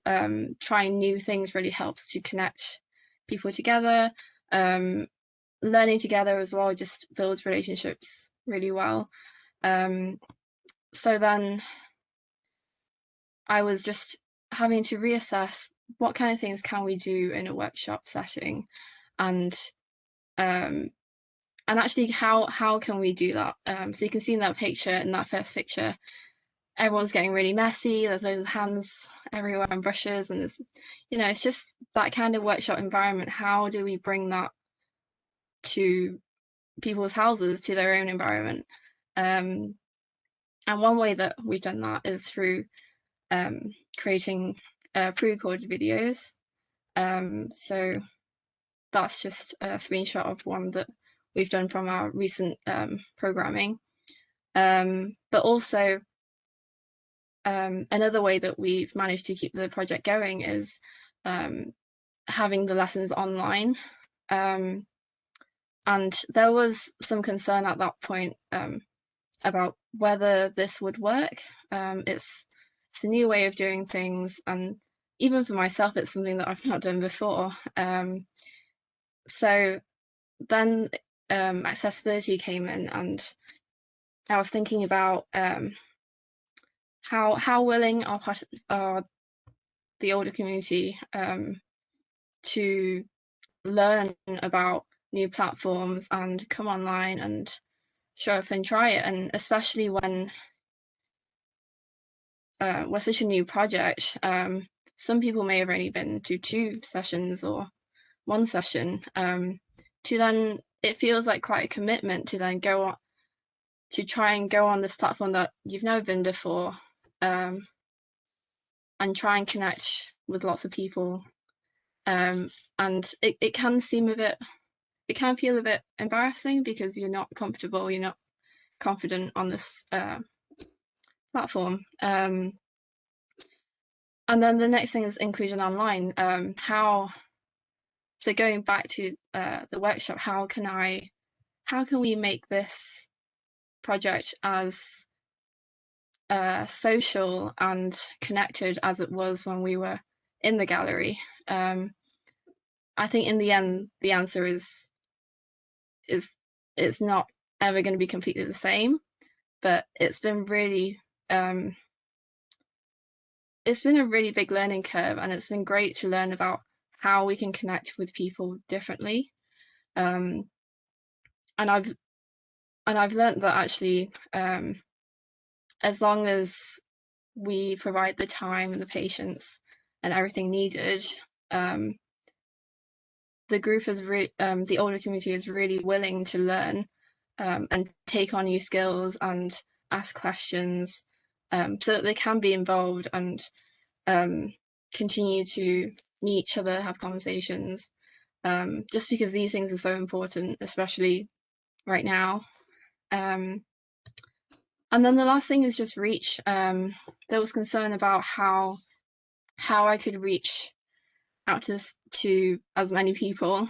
trying new things really helps to connect people together. Learning together as well just builds relationships really well. So then I was just having to reassess what kind of things can we do in a workshop setting, and actually how can we do that. So you can see in that picture, in that first picture, everyone's getting really messy. There's those hands everywhere and brushes, and it's just that kind of workshop environment. How do we bring that to people's houses, to their own environment? And one way that we've done that is through creating pre-recorded videos. So that's just a screenshot of one that we've done from our recent programming. But also another way that we've managed to keep the project going is having the lessons online. And there was some concern at that point about whether this would work. It's a new way of doing things, and even for myself, it's something that I've not done before. So then accessibility came in, and I was thinking about how willing are the older community to learn about new platforms and come online and show up and try it. And especially when we're such a new project, some people may have only been to 2 sessions or 1 session. To then, it feels like quite a commitment to then go on to try and go on this platform that you've never been before, and try and connect with lots of people. And it can seem it can feel a bit embarrassing because you're not comfortable, you're not confident on this platform. And then the next thing is inclusion online. So going back to the workshop, how can we make this project as social and connected as it was when we were in the gallery? I think in the end, the answer is it's not ever going to be completely the same, but it's been really it's been a really big learning curve, and it's been great to learn about how we can connect with people differently. And I've learned that actually, as long as we provide the time and the patience and everything needed, the group is the older community is really willing to learn and take on new skills and ask questions, so that they can be involved and continue to meet each other, have conversations, just because these things are so important, especially right now. And then the last thing is just reach. There was concern about how I could reach out to as many people.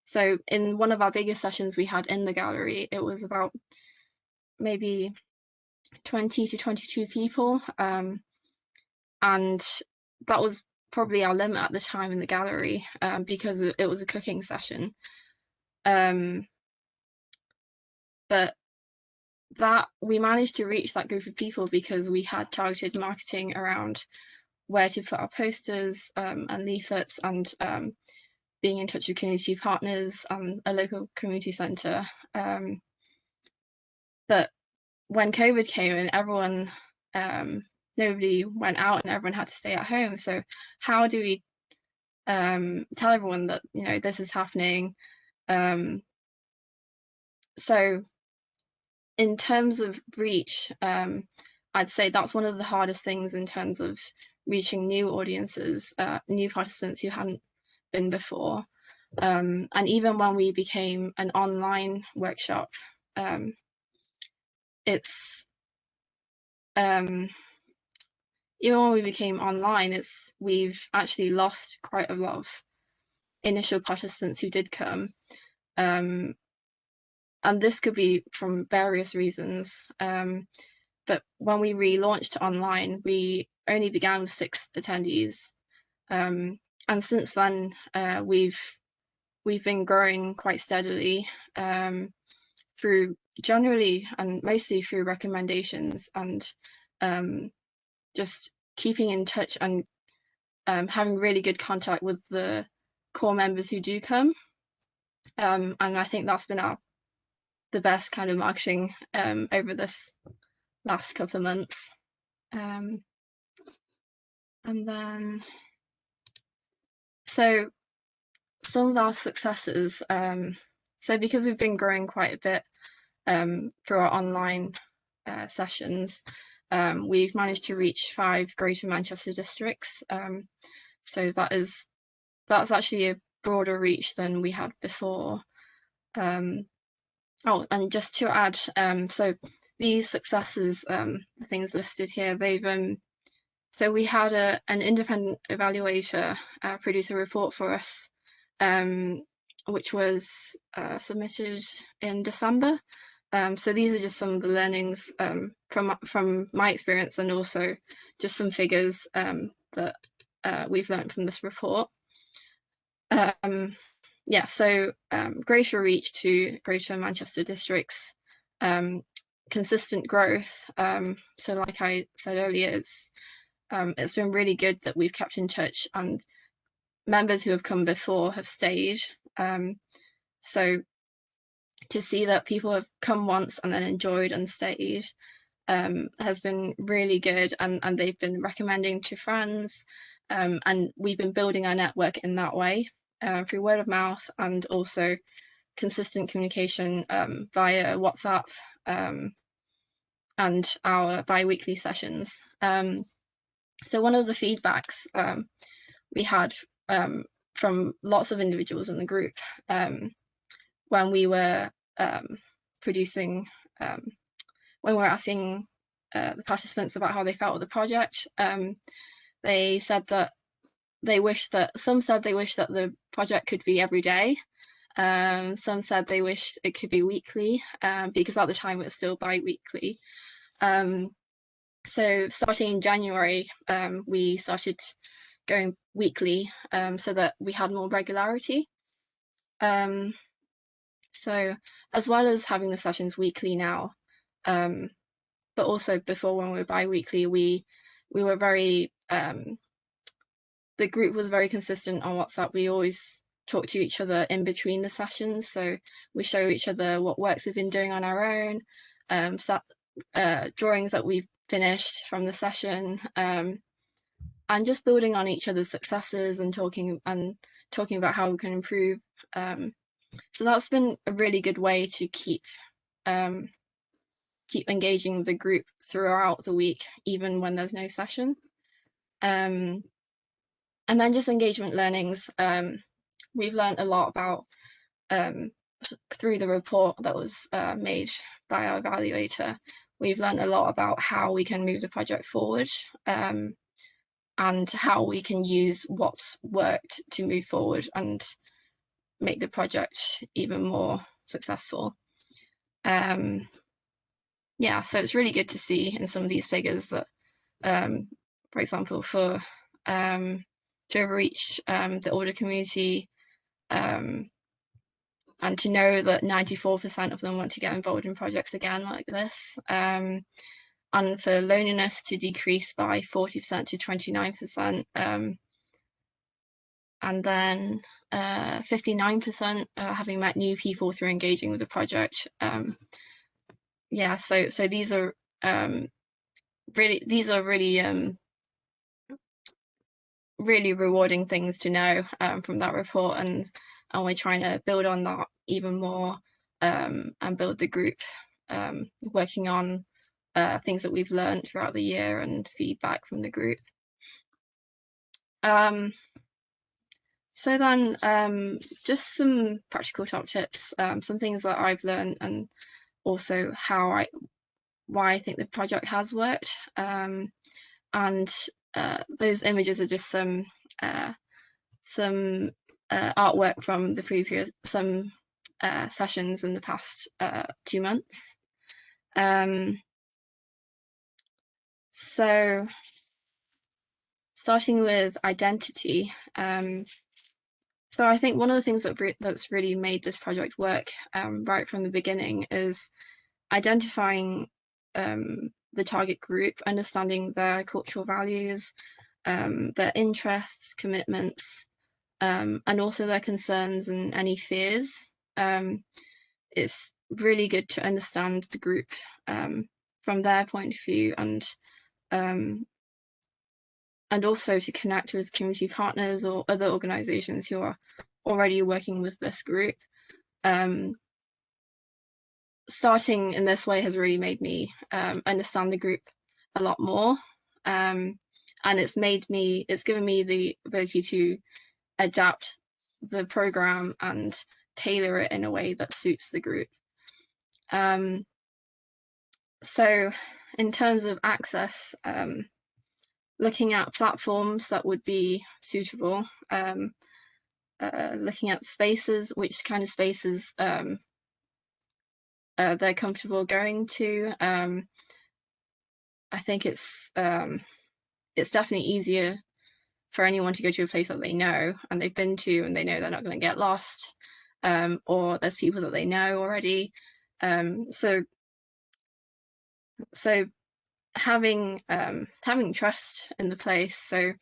So in one of our biggest sessions we had in the gallery, it was about maybe 20 to 22 people, and that was probably our limit at the time in the gallery, because it was a cooking session. But that we managed to reach that group of people because we had targeted marketing around where to put our posters and leaflets, and being in touch with community partners and a local community centre. But when COVID came in, everyone, nobody went out and everyone had to stay at home. So how do we tell everyone that, you know, this is happening? So in terms of reach, I'd say that's one of the hardest things in terms of reaching new audiences, new participants who hadn't been before. And even when we became an online workshop, even when we became online, we've actually lost quite a lot of initial participants who did come. And this could be from various reasons. But when we relaunched online, we only began with 6 attendees. And since then, we've been growing quite steadily, through generally and mostly through recommendations and just keeping in touch and having really good contact with the core members who do come. And I think that's been the best kind of marketing over this last couple of months. And then, so some of our successes, so because we've been growing quite a bit through our online sessions, we've managed to reach 5 Greater Manchester districts. So that's actually a broader reach than we had before. Oh, and just to add, so these successes, the things listed here, so we had an independent evaluator produce a report for us, which was submitted in December. So these are just some of the learnings from my experience, and also just some figures that we've learned from this report. Yeah, so greater reach to Greater Manchester districts, consistent growth. So like I said earlier, it's been really good that we've kept in touch, and members who have come before have stayed. So to see that people have come once and then enjoyed and stayed has been really good, and they've been recommending to friends, and we've been building our network in that way, through word of mouth and also consistent communication via WhatsApp and our bi-weekly sessions. So one of the feedbacks we had from lots of individuals in the group, when we were producing, when we were asking the participants about how they felt with the project, they said that some said they wish that the project could be every day. Some said they wished it could be weekly, because at the time it was still bi-weekly. So starting in January, we started going weekly, so that we had more regularity. So as well as having the sessions weekly now, but also before, when we were bi-weekly, we we were very, the group was very consistent on WhatsApp. We always talk to each other in between the sessions. So we show each other what works we've been doing on our own, drawings that we've finished from the session, and just building on each other's successes and talking about how we can improve. So that's been a really good way to keep engaging with the group throughout the week, even when there's no session. And then just engagement learnings. We've learned a lot about, through the report that was made by our evaluator, we've learned a lot about how we can move the project forward, and how we can use what's worked to move forward and make the project even more successful. Yeah, so it's really good to see in some of these figures that, for example, to have reached the older community, and to know that 94% of them want to get involved in projects again like this, and for loneliness to decrease by 40% to 29%, and then 59% having met new people through engaging with the project. Yeah, so these are really rewarding things to know from that report, and we're trying to build on that even more, and build the group, working on things that we've learned throughout the year and feedback from the group. So then, just some practical top tips, some things that I've learned, and also why I think the project has worked. And those images are just some artwork from the previous sessions in the past 2 months. So starting with identity. So I think one of the things that's really made this project work right from the beginning is identifying the target group, understanding their cultural values, their interests, commitments, and also their concerns and any fears. It's really good to understand the group from their point of view, and also to connect with community partners or other organisations who are already working with this group. Starting in this way has really made me understand the group a lot more, and it's given me the ability to adapt the program and tailor it in a way that suits the group. So in terms of access, looking at platforms that would be suitable, looking at spaces, which kind of spaces they're comfortable going to. I think it's definitely easier for anyone to go to a place that they know and they've been to, and they know they're not going to get lost, or there's people that they know already. So having trust in the place. So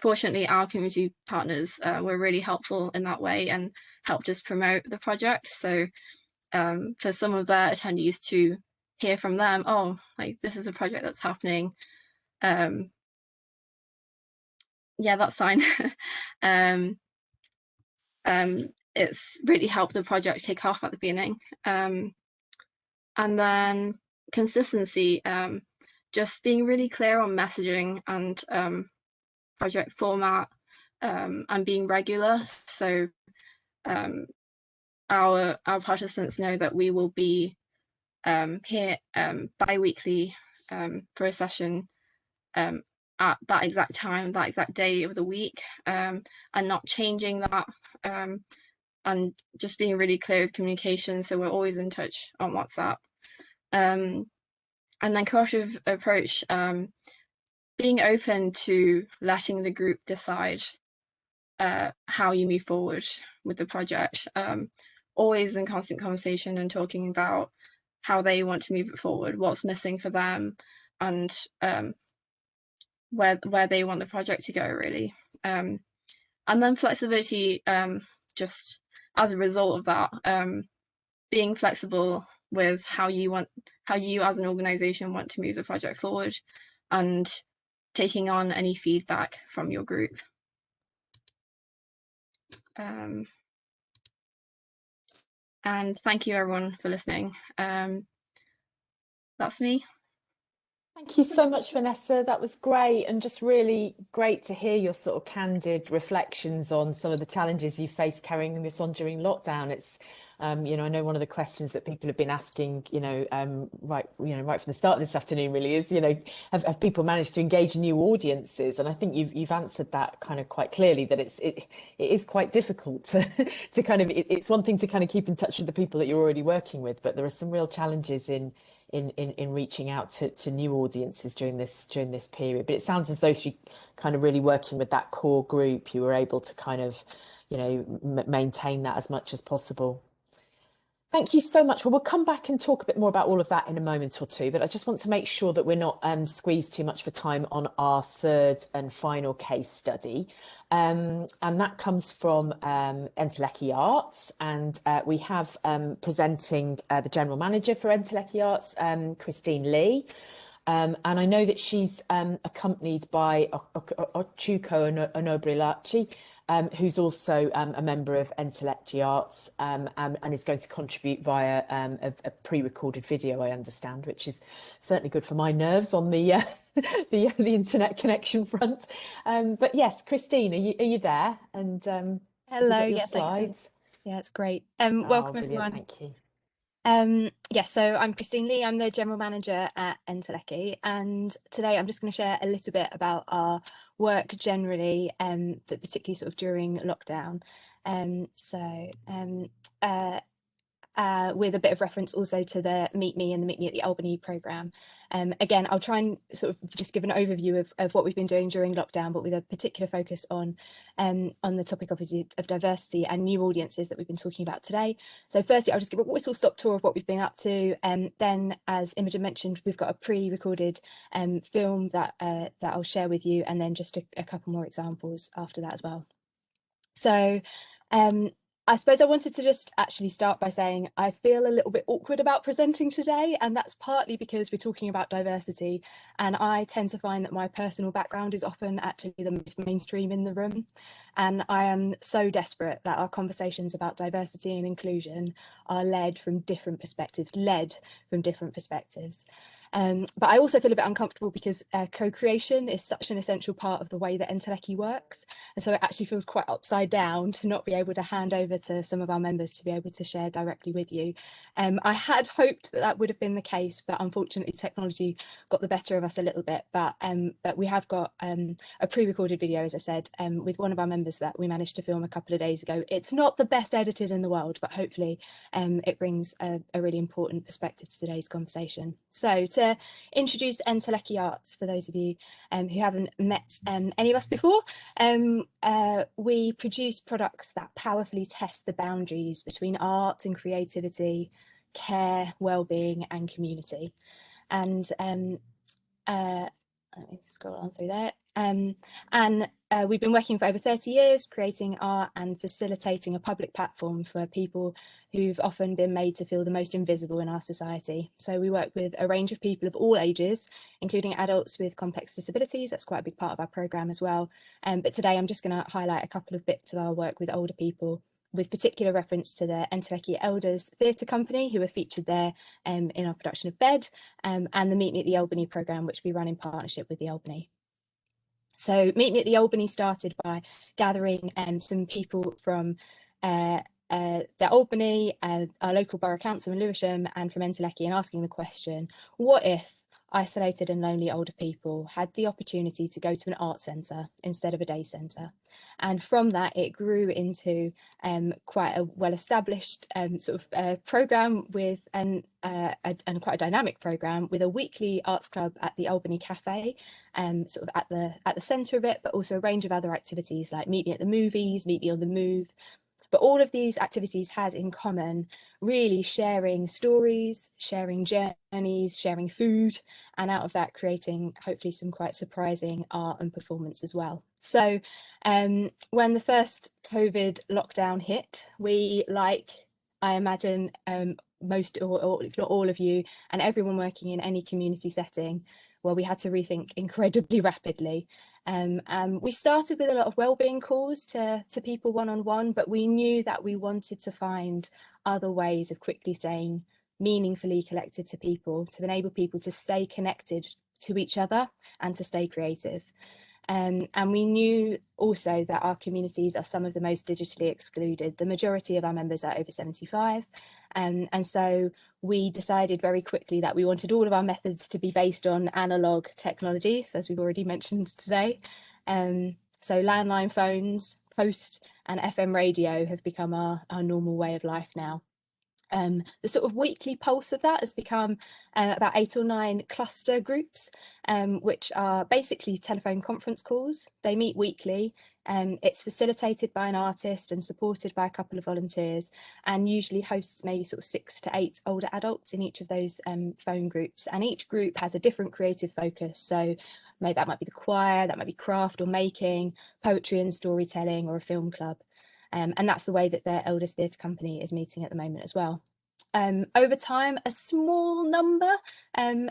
fortunately, our community partners were really helpful in that way and helped us promote the project. So for some of their attendees to hear from them, oh, like this is a project that's happening, yeah, that's fine. It's really helped the project kick off at the beginning. And then consistency, just being really clear on messaging and project format, and being regular. So our participants know that we will be here bi-weekly for a session at that exact time, that exact day of the week, and not changing that, and just being really clear with communication. So we're always in touch on WhatsApp. And then cooperative approach, being open to letting the group decide how you move forward with the project, always in constant conversation and talking about how they want to move it forward, what's missing for them, and where they want the project to go, really. And then flexibility, just as a result of that, being flexible with how you as an organization want to move the project forward, and taking on any feedback from your group. And thank you everyone for listening. That's me. Thank you so much, Vanessa. That was great, and just really great to hear your sort of candid reflections on some of the challenges you faced carrying this on during lockdown. It's, you know, I know one of the questions that people have been asking, right from the start of this afternoon really is, have people managed to engage new audiences? And I think you've answered that kind of quite clearly, that it is quite difficult to kind of, it's one thing to kind of keep in touch with the people that you're already working with, but there are some real challenges in reaching out to new audiences during this period. But it sounds as though through kind of really working with that core group, you were able to kind of, maintain that as much as possible. Thank you so much. Well, we'll come back and talk a bit more about all of that in a moment or two, but I just want to make sure that we're not squeezed too much for time on our third and final case study. And that comes from Enteleki Arts, and we have presenting the General Manager for Enteleki Arts, Christine Lee. And I know that she's accompanied by Ochuko Onobrilachi, who's also a member of Enteleki Arts, and is going to contribute via a pre-recorded video, I understand, which is certainly good for my nerves on the the internet connection front. But yes, Christine, are you there? And hello, yeah, slides. Thanks. Yeah, it's great. Welcome everyone. Thank you. Yes, so I'm Christine Lee, I'm the General Manager at Enteleki, and today I'm just going to share a little bit about our work generally, but particularly sort of during lockdown. With a bit of reference also to the Meet Me and the Meet Me at the Albany programme. Again, I'll try and sort of just give an overview of what we've been doing during lockdown, but with a particular focus on the topic obviously of diversity and new audiences that we've been talking about today. So firstly, I'll just give a whistle-stop tour of what we've been up to. Then, as Imogen mentioned, we've got a pre-recorded film that I'll share with you, and then just a couple more examples after that as well. So I suppose I wanted to just actually start by saying I feel a little bit awkward about presenting today, and that's partly because we're talking about diversity, and I tend to find that my personal background is often actually the most mainstream in the room, and I am so desperate that our conversations about diversity and inclusion are led from different perspectives. But I also feel a bit uncomfortable because co-creation is such an essential part of the way that Enteleki works, and so it actually feels quite upside down to not be able to hand over to some of our members to be able to share directly with you. I had hoped that would have been the case, but unfortunately technology got the better of us a little bit. But we have got a pre-recorded video, as I said, with one of our members that we managed to film a couple of days ago. It's not the best edited in the world, but hopefully it brings a really important perspective to today's conversation. So to introduce Enteleki Arts, for those of you who haven't met any of us before, we produce products that powerfully test the boundaries between art and creativity, care, well-being and community. And let me scroll on through there. We've been working for over 30 years, creating art and facilitating a public platform for people who've often been made to feel the most invisible in our society. So we work with a range of people of all ages, including adults with complex disabilities. That's quite a big part of our programme as well. But today I'm just going to highlight a couple of bits of our work with older people, with particular reference to the Enteleki Elders Theatre Company, who are featured there in our production of Bed, and the Meet Me at the Albany programme, which we run in partnership with the Albany. So Meet Me at the Albany started by gathering some people from the Albany, our local borough council in Lewisham, and from Enteleki, and asking the question, what if isolated and lonely older people had the opportunity to go to an art centre instead of a day centre? And from that it grew into quite a well-established programme with and quite a dynamic programme with a weekly arts club at the Albany Cafe, sort of at the centre of it, but also a range of other activities like Meet Me at the Movies, Meet Me on the Move. But all of these activities had in common really sharing stories, sharing journeys, sharing food, and out of that creating hopefully some quite surprising art and performance as well. So when the first COVID lockdown hit, we, like I imagine most or if not all of you and everyone working in any community setting, well, we had to rethink incredibly rapidly. We started with a lot of wellbeing calls to people one-on-one, but we knew that we wanted to find other ways of quickly staying meaningfully connected to people, to enable people to stay connected to each other and to stay creative. And we knew also that our communities are some of the most digitally excluded. The majority of our members are over 75. And so we decided very quickly that we wanted all of our methods to be based on analog technologies, as we've already mentioned today. So landline phones, post and FM radio have become our normal way of life now. The sort of weekly pulse of that has become about 8 or 9 cluster groups, which are basically telephone conference calls. They meet weekly. It's facilitated by an artist and supported by a couple of volunteers, and usually hosts maybe sort of 6 to 8 older adults in each of those phone groups. And each group has a different creative focus. So maybe that might be the choir, that might be craft or making, poetry and storytelling, or a film club. And that's the way that their eldest theatre company is meeting at the moment as well. Over time, a small number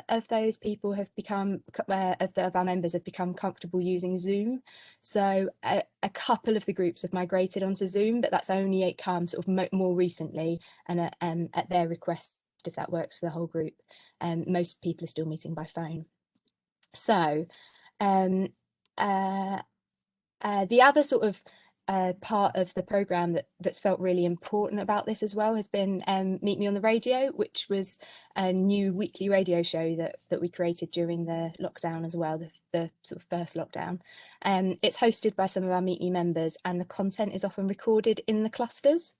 of those people have become, of our members have become comfortable using Zoom. So a couple of the groups have migrated onto Zoom, but that's only come sort of more recently and at their request, if that works for the whole group. Most people are still meeting by phone. So the other sort of part of the programme that's felt really important about this as well has been Meet Me on the Radio, which was a new weekly radio show that we created during the lockdown as well, the sort of first lockdown. It's hosted by some of our Meet Me members, and the content is often recorded in the clusters.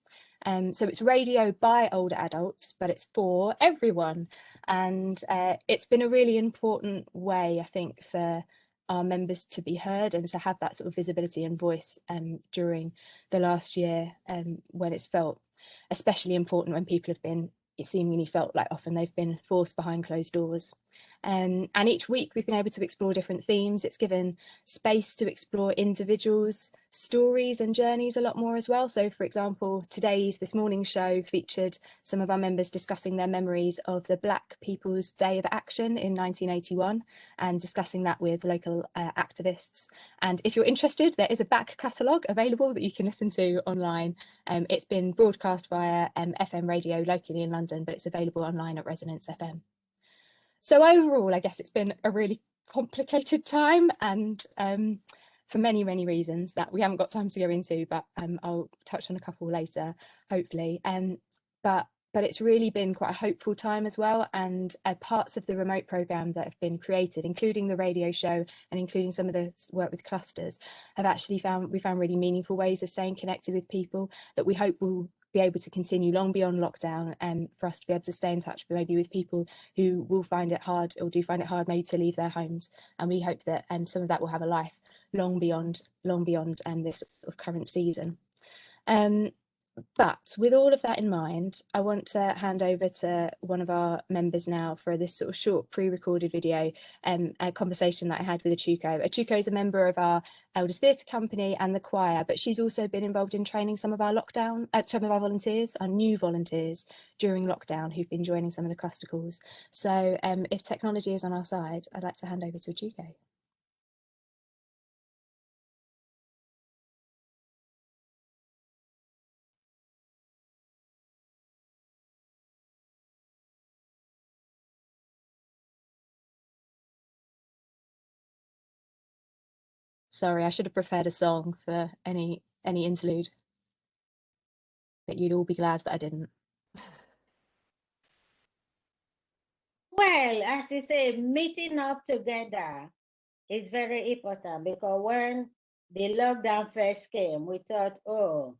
So it's radio by older adults, but it's for everyone. And it's been a really important way, I think, for our members to be heard and to have that sort of visibility and voice during the last year, when it's felt especially important, when people have been, it seemingly felt like often they've been forced behind closed doors. And each week we've been able to explore different themes. It's given space to explore individuals' stories and journeys a lot more as well. So for example, this morning's show featured some of our members discussing their memories of the Black People's Day of Action in 1981 and discussing that with local activists. And if you're interested, there is a back catalogue available that you can listen to online. It's been broadcast via FM radio locally in London, but it's available online at Resonance FM. So overall, I guess it's been a really complicated time, and for many, many reasons that we haven't got time to go into, but I'll touch on a couple later, hopefully. But it's really been quite a hopeful time as well, and parts of the remote programme that have been created, including the radio show and including some of the work with clusters, have actually we found really meaningful ways of staying connected with people that we hope will be able to continue long beyond lockdown, and for us to be able to stay in touch maybe with people who will find it hard or do find it hard maybe to leave their homes. And we hope that some of that will have a life long beyond this sort of current season. But with all of that in mind, I want to hand over to one of our members now for this sort of short pre-recorded video, a conversation that I had with Achuko. Achuko is a member of our Elders Theatre Company and the choir, but she's also been involved in training some of our volunteers, our new volunteers during lockdown, who've been joining some of the cluster calls. So if technology is on our side, I'd like to hand over to Achuko. Sorry, I should have prepared a song for any interlude, but you'd all be glad that I didn't. Well, as you say, meeting up together is very important, because when the lockdown first came, we thought, oh,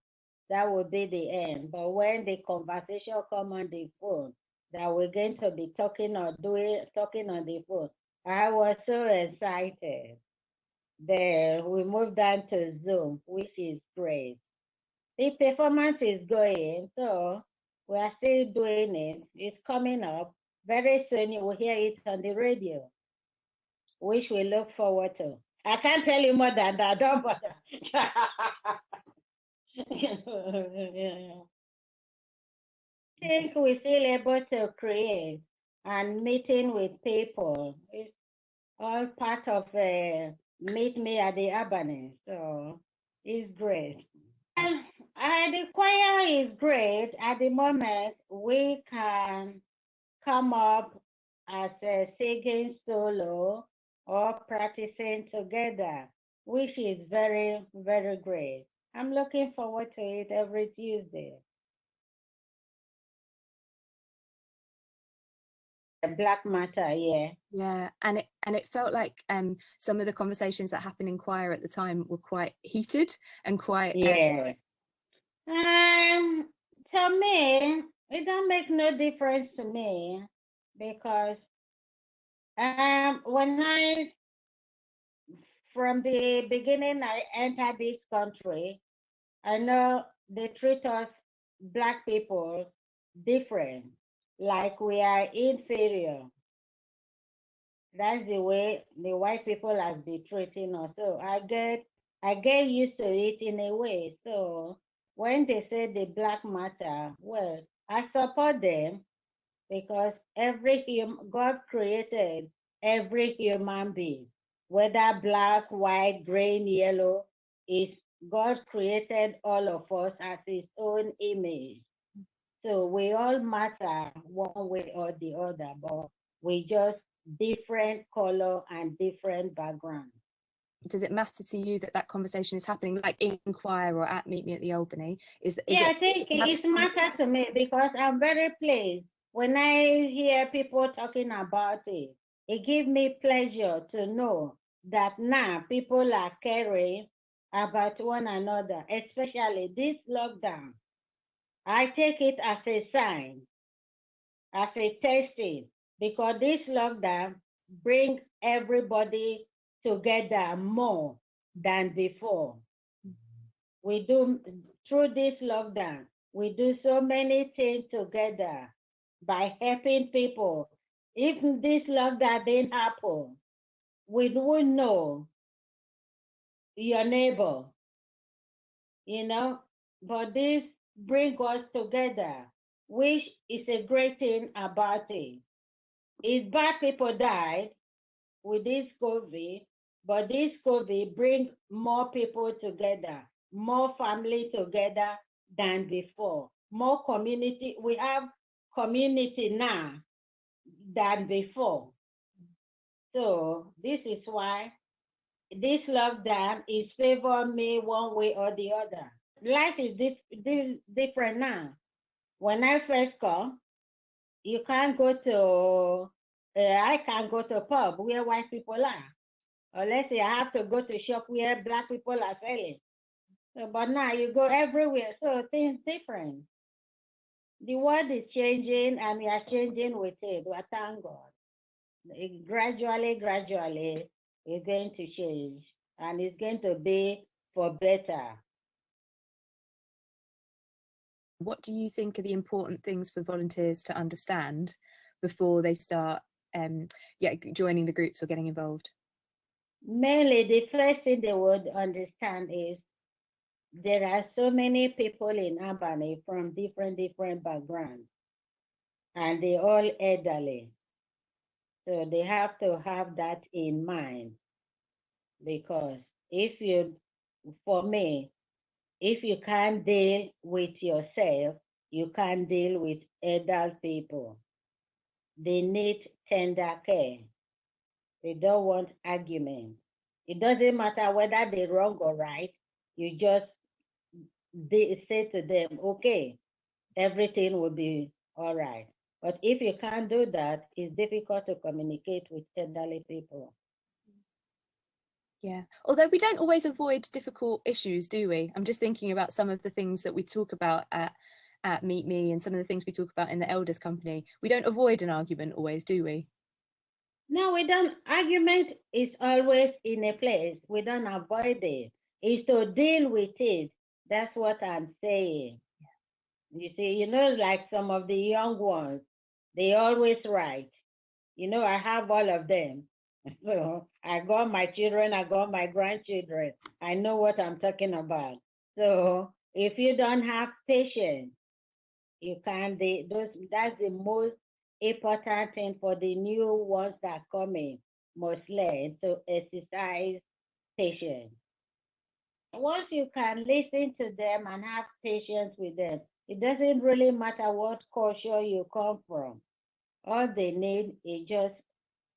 that would be the end. But when the conversation come on the phone, that we're going to be talking on the phone, I was so excited. Then we moved on to Zoom, which is great. the performance is going, so we are still doing it. It's coming up. Very soon you will hear it on the radio, which we look forward to. I can't tell you more than that, don't bother. I think we're still able to create and meeting with people. It's all part of Meet Me at the Urbanist, so it's great. The choir is great. At the moment, we can come up as a singing solo or practicing together, which is very, very great. I'm looking forward to it every Tuesday. Black matter, yeah. Yeah, and it felt like some of the conversations that happened in choir at the time were quite heated and quite yeah. To me, it don't make no difference to me because when from the beginning I entered this country, I know they treat us Black people different, like we are inferior. That's the way the white people have been treating us. So I get used to it in a way. So when they say the Black matter, well, I support them because God created every human being, whether black, white, green, yellow, God created all of us as his own image. So we all matter one way or the other, but we just different color and different background. Does it matter to you that conversation is happening, like in choir or at Meet Me at the Albany? I think it matters to me because I'm very pleased when I hear people talking about it. It gives me pleasure to know that now people are caring about one another, especially this lockdown. I take it as a sign, as a testing, because this lockdown brings everybody together more than before. We do, through this lockdown, we do so many things together by helping people. If this lockdown didn't happen, we would know your neighbor, but this brings us together, which is a great thing about it. It's bad people died with this COVID, but this COVID brings more people together, more family together than before, more community. We have community now than before. So this is why this lockdown is favoring me one way or the other. Life is different now. When I first come, you can't go to, I can't go to a pub where white people are. Or let's say I have to go to shop where Black people are selling. So, but now you go everywhere, so things different. The world is changing and we are changing with it. We thank God. Gradually, it's going to change and it's going to be for better. What do you think are the important things for volunteers to understand before they start joining the groups or getting involved? Mainly, the first thing they would understand is there are so many people in Albany from different backgrounds, and they all elderly. So they have to have that in mind, because for me, if you can't deal with yourself, you can't deal with adult people. They need tender care. They don't want argument. It doesn't matter whether they're wrong or right. You just say to them, okay, everything will be all right. But if you can't do that, it's difficult to communicate with elderly people. Yeah, although we don't always avoid difficult issues, do we? I'm just thinking about some of the things that we talk about at Meet Me and some of the things we talk about in the Elders Company. We don't avoid an argument always, do we? No, we don't. Argument is always in a place. We don't avoid it. It's to deal with it That's what I'm saying. You see, you know, like some of the young ones, they always write. You know, I have all of them. So I got my children, I got my grandchildren. I know what I'm talking about. So if you don't have patience, you can't. That's the most important thing for the new ones that come in. Must learn to exercise patience. Once you can listen to them and have patience with them, it doesn't really matter what culture you come from. All they need is just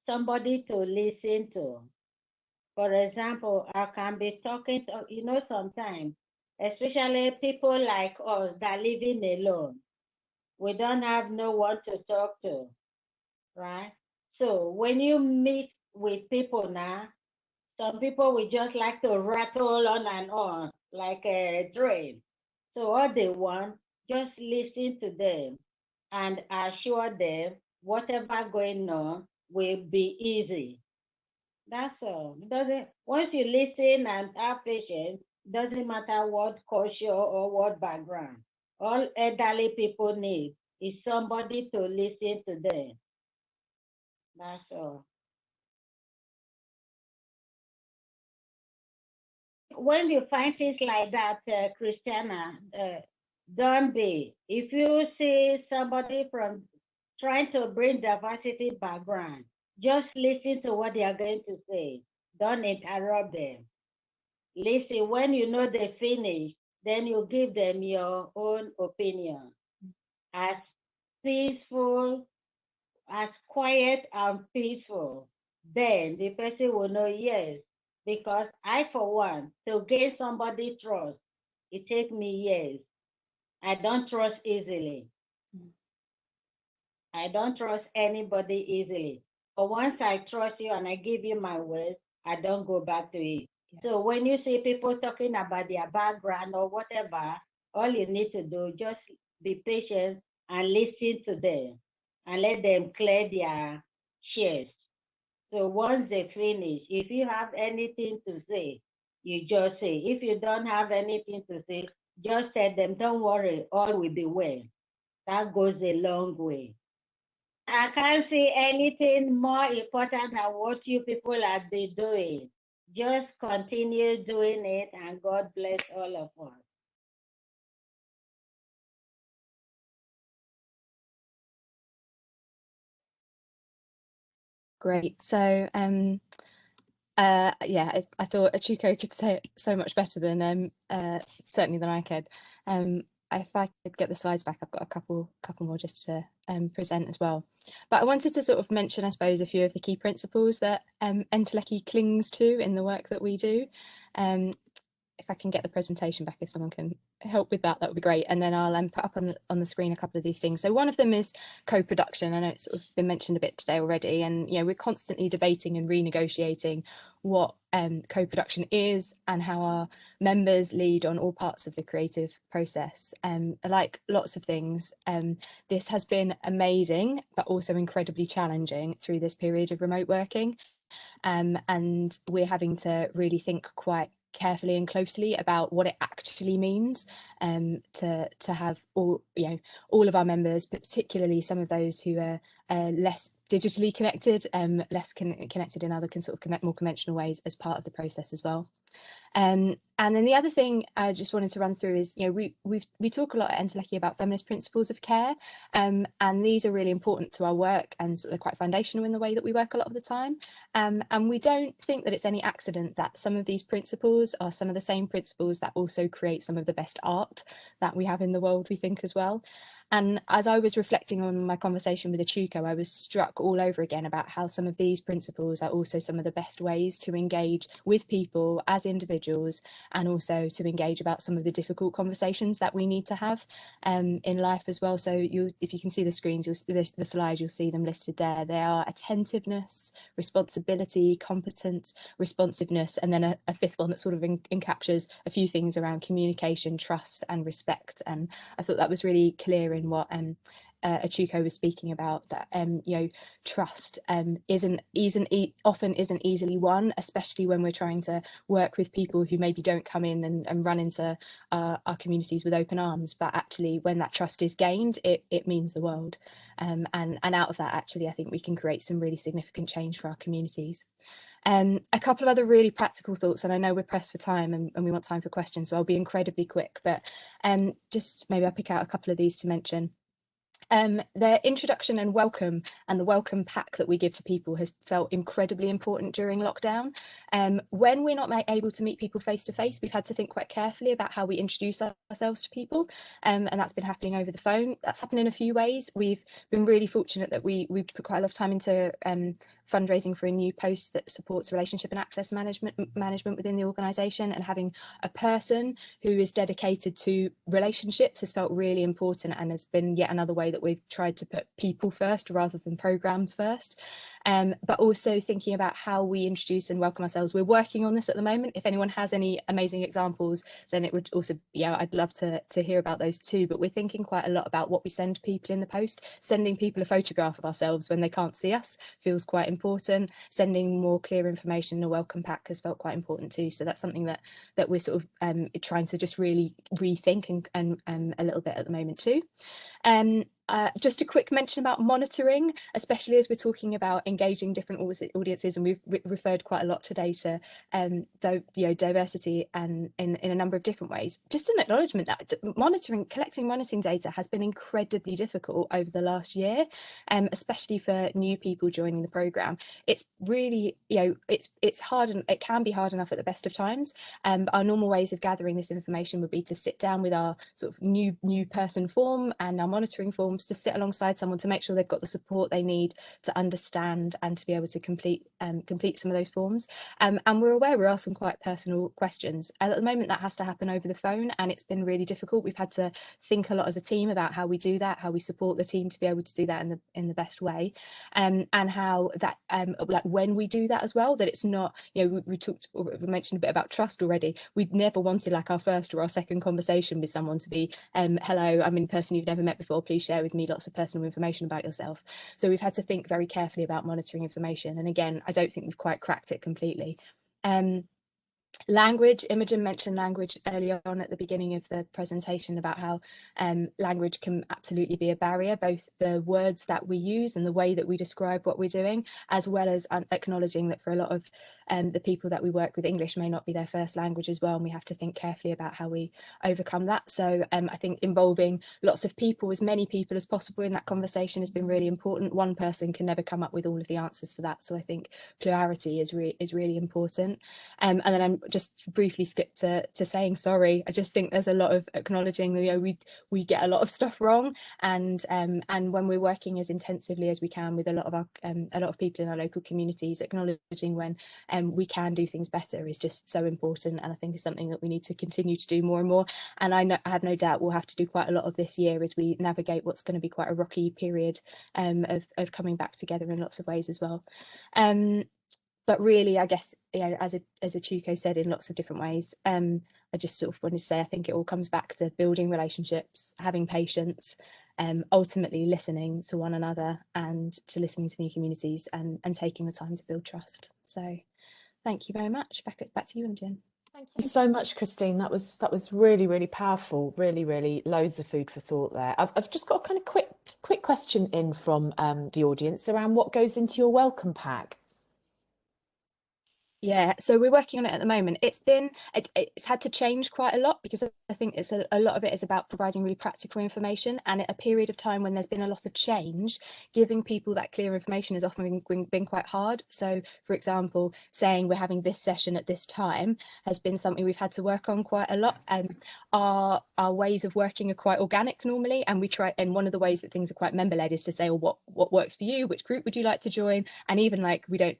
somebody to listen to. For example, I can be talking to, you know, sometimes, especially people like us that living alone, we don't have no one to talk to, right? So when you meet with people now, some people will just like to rattle on and on like a train. So all they want, just listen to them and assure them whatever going on will be easy. That's all. It doesn't, once you listen and have patience, doesn't matter what culture or what background. All elderly people need is somebody to listen to them. That's all. When you find things like that, Christiana, don't be. If you see somebody from trying to bring diversity background, just listen to what they are going to say. Don't interrupt them. Listen, when you know they finish, then you give them your own opinion. As peaceful, as quiet and peaceful, then the person will know, yes, because I, for one, to gain somebody's trust, it takes me years. I don't trust easily. I don't trust anybody easily. But once I trust you and I give you my word, I don't go back to it. Yeah. So when you see people talking about their background or whatever, all you need to do, just be patient and listen to them and let them clear their chest. So once they finish, if you have anything to say, you just say. If you don't have anything to say, just tell them, don't worry, all will be well. That goes a long way. I can't see anything more important than what you people have been doing. Just continue doing it, and God bless all of us. Great. So yeah, I thought Achuko could say it so much better than certainly than I could. If I could get the slides back, I've got a couple more just to present as well. But I wanted to sort of mention, I suppose, a few of the key principles that Enteleki clings to in the work that we do. If I can get the presentation back, if someone can help with that, that would be great. And then I'll put up on the screen a couple of these things. So one of them is co-production. I know it's sort of been mentioned a bit today already, and you know, we're constantly debating and renegotiating what co-production is and how our members lead on all parts of the creative process. Like lots of things, this has been amazing, but also incredibly challenging through this period of remote working. And we're having to really think quite carefully and closely about what it actually means to have all of our members, but particularly some of those who are less digitally connected, less connected in other more conventional ways as part of the process as well. And then the other thing I just wanted to run through is, you know, we talk a lot at Enteleki about feminist principles of care, and these are really important to our work, and they're quite foundational in the way that we work a lot of the time. And we don't think that it's any accident that some of these principles are some of the same principles that also create some of the best art that we have in the world, we think as well. And as I was reflecting on my conversation with Achuko, I was struck all over again about how some of these principles are also some of the best ways to engage with people as individuals, and also to engage about some of the difficult conversations that we need to have in life as well. So if you can see the screens, the slide, you'll see them listed there. They are attentiveness, responsibility, competence, responsiveness, and then a fifth one that sort of encaptures a few things around communication, trust, and respect. And I thought that was really clear in what Achuko was speaking about, that you know, trust often isn't easily won, especially when we're trying to work with people who maybe don't come in and run into our communities with open arms, but actually when that trust is gained, it means the world, and out of that, actually, I think we can create some really significant change for our communities. A couple of other really practical thoughts, and I know we're pressed for time and we want time for questions, so I'll be incredibly quick, but just maybe I'll pick out a couple of these to mention. Their introduction and the welcome pack that we give to people has felt incredibly important during lockdown. When we're not able to meet people face to face, we've had to think quite carefully about how we introduce ourselves to people, and that's been happening over the phone. That's happened in a few ways. We've been really fortunate that we put quite a lot of time into fundraising for a new post that supports relationship and access management within the organisation, and having a person who is dedicated to relationships has felt really important, and has been yet another way that we've tried to put people first rather than programs first. But also thinking about how we introduce and welcome ourselves. We're working on this at the moment. If anyone has any amazing examples, then it would also, yeah, I'd love to hear about those too. But we're thinking quite a lot about what we send people in the post. Sending people a photograph of ourselves when they can't see us feels quite important. Sending more clear information in a welcome pack has felt quite important too. So that's something that we're sort of trying to just really rethink and a little bit at the moment too. Just a quick mention about monitoring, especially as we're talking about engaging different audiences, and we've referred quite a lot today to diversity and in a number of different ways. Just an acknowledgement that collecting monitoring data has been incredibly difficult over the last year, especially for new people joining the programme. It's really, it's hard, and it can be hard enough at the best of times. Our normal ways of gathering this information would be to sit down with our sort of new person form and our monitoring forms, to sit alongside someone to make sure they've got the support they need to understand and to be able to complete some of those forms. And we're aware we're asking quite personal questions. At the moment, that has to happen over the phone, and it's been really difficult. We've had to think a lot as a team about how we do that, how we support the team to be able to do that in the best way, and how that like when we do that as well, that it's not, we mentioned a bit about trust already. We'd never wanted like our first or our second conversation with someone to be hello, I'm a person you've never met before, please share with me lots of personal information about yourself. So we've had to think very carefully about monitoring information, and again, I don't think we've quite cracked it completely. Language, Imogen mentioned language earlier on at the beginning of the presentation about how language can absolutely be a barrier, both the words that we use and the way that we describe what we're doing, as well as acknowledging that for a lot of the people that we work with, English may not be their first language as well, and we have to think carefully about how we overcome that. So I think involving lots of people, as many people as possible in that conversation, has been really important. One person can never come up with all of the answers for that, so I think plurality is really important. And then I'm just briefly skip to saying sorry. I just think there's a lot of acknowledging that we get a lot of stuff wrong, and when we're working as intensively as we can with a lot of people in our local communities, acknowledging when we can do things better is just so important, and I think is something that we need to continue to do more and more. And I have no doubt we'll have to do quite a lot of this year as we navigate what's going to be quite a rocky period of coming back together in lots of ways as well. But really, I guess, as Achuko said in lots of different ways, I just sort of wanted to say, I think it all comes back to building relationships, having patience, ultimately listening to one another and to listening to new communities, and taking the time to build trust. So thank you very much. Back to you, Imogen. Thank you so much, Christine. That was really, really powerful. Really loads of food for thought there. I've just got a kind of quick question in from the audience around what goes into your welcome pack. Yeah, so we're working on it at the moment. It's had to change quite a lot, because I think it's a lot of it is about providing really practical information, and at a period of time when there's been a lot of change, giving people that clear information has often been quite hard. So, for example, saying we're having this session at this time has been something we've had to work on quite a lot. Our ways of working are quite organic normally, and we try. And one of the ways that things are quite member-led is to say, well, what works for you? Which group would you like to join? And even like we don't,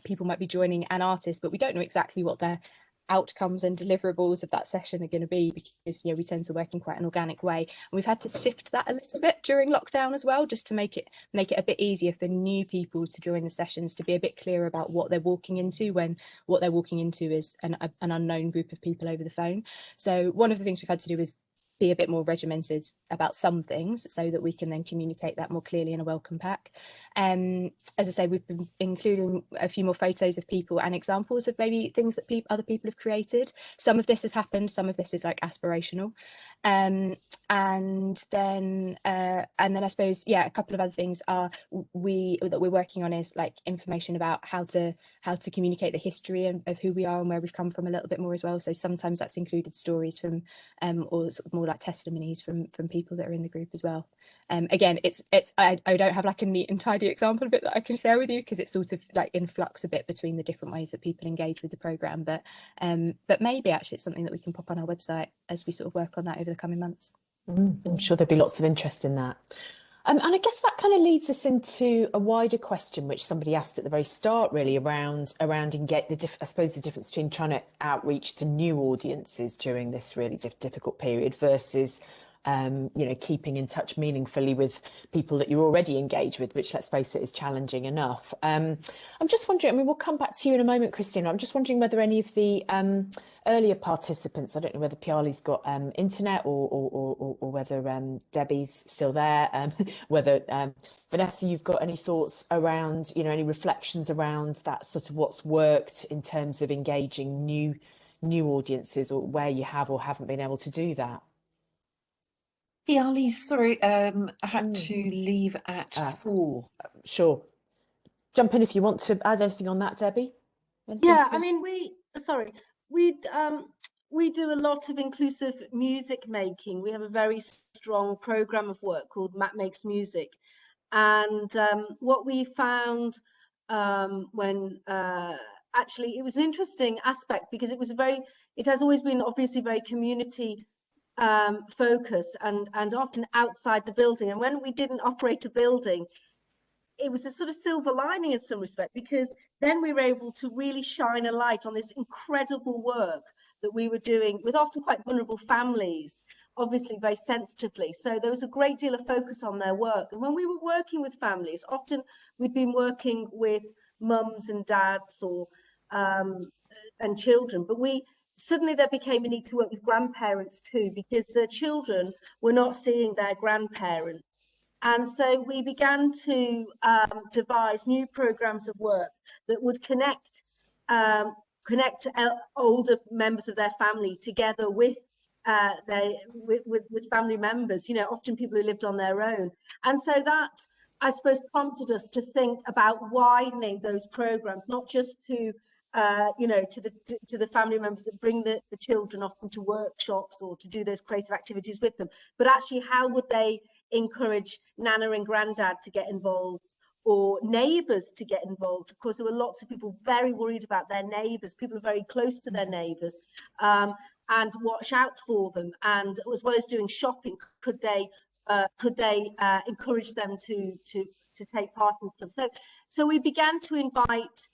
people might be joining an artist, but we don't know exactly what their outcomes and deliverables of that session are going to be, because we tend to work in quite an organic way, and we've had to shift that a little bit during lockdown as well, just to make it a bit easier for new people to join the sessions, to be a bit clearer about what they're walking into, when what they're walking into is an unknown group of people over the phone. So one of the things we've had to do is be a bit more regimented about some things so that we can then communicate that more clearly in a welcome pack. As I say, we've been including a few more photos of people and examples of maybe things that other people have created. Some of this has happened, some of this is like aspirational. And then I suppose, yeah, a couple of other things are that we're working on is like information about how to communicate the history of who we are and where we've come from a little bit more as well. So sometimes that's included stories from or sort of more like testimonies from people that are in the group as well. Again, I don't have like a neat and tidy example of it that I can share with you because it's sort of like in flux a bit between the different ways that people engage with the programme, but maybe actually it's something that we can pop on our website as we sort of work on that over the coming months. I'm sure there'll be lots of interest in that. And I guess that kind of leads us into a wider question, which somebody asked at the very start, really around I suppose the difference between trying to outreach to new audiences during this really difficult period versus keeping in touch meaningfully with people that you're already engaged with, which, let's face it, is challenging enough. I'm just wondering, I mean, we'll come back to you in a moment, Christina. I'm just wondering whether any of the earlier participants, I don't know whether Piali's got internet or whether Debbie's still there, whether Vanessa, you've got any thoughts around, any reflections around that sort of what's worked in terms of engaging new audiences, or where you have or haven't been able to do that? Piali, sorry, I had to leave at 4. Sure. Jump in if you want to add anything on that, Debbie. I mean, we do a lot of inclusive music making. We have a very strong program of work called Matt Makes Music, and what we found when actually it was an interesting aspect because it has always been obviously very community focused and often outside the building. And when we didn't operate a building, it was a sort of silver lining in some respect, because then we were able to really shine a light on this incredible work that we were doing with often quite vulnerable families, obviously very sensitively. So there was a great deal of focus on their work. And when we were working with families, often we'd been working with mums and dads or and children, but suddenly there became a need to work with grandparents too, because the children were not seeing their grandparents. And so we began to devise new programs of work that would connect older members of their family together with family members, often people who lived on their own. And so that, I suppose, prompted us to think about widening those programs, not just to the family members that bring the children often to workshops or to do those creative activities with them, but actually how would they encourage Nana and Grandad to get involved, or neighbours to get involved. Of course, there were lots of people very worried about their neighbours. People are very close to their neighbours, and watch out for them. And as well as doing shopping, could they encourage them to take part in stuff? So we began to invite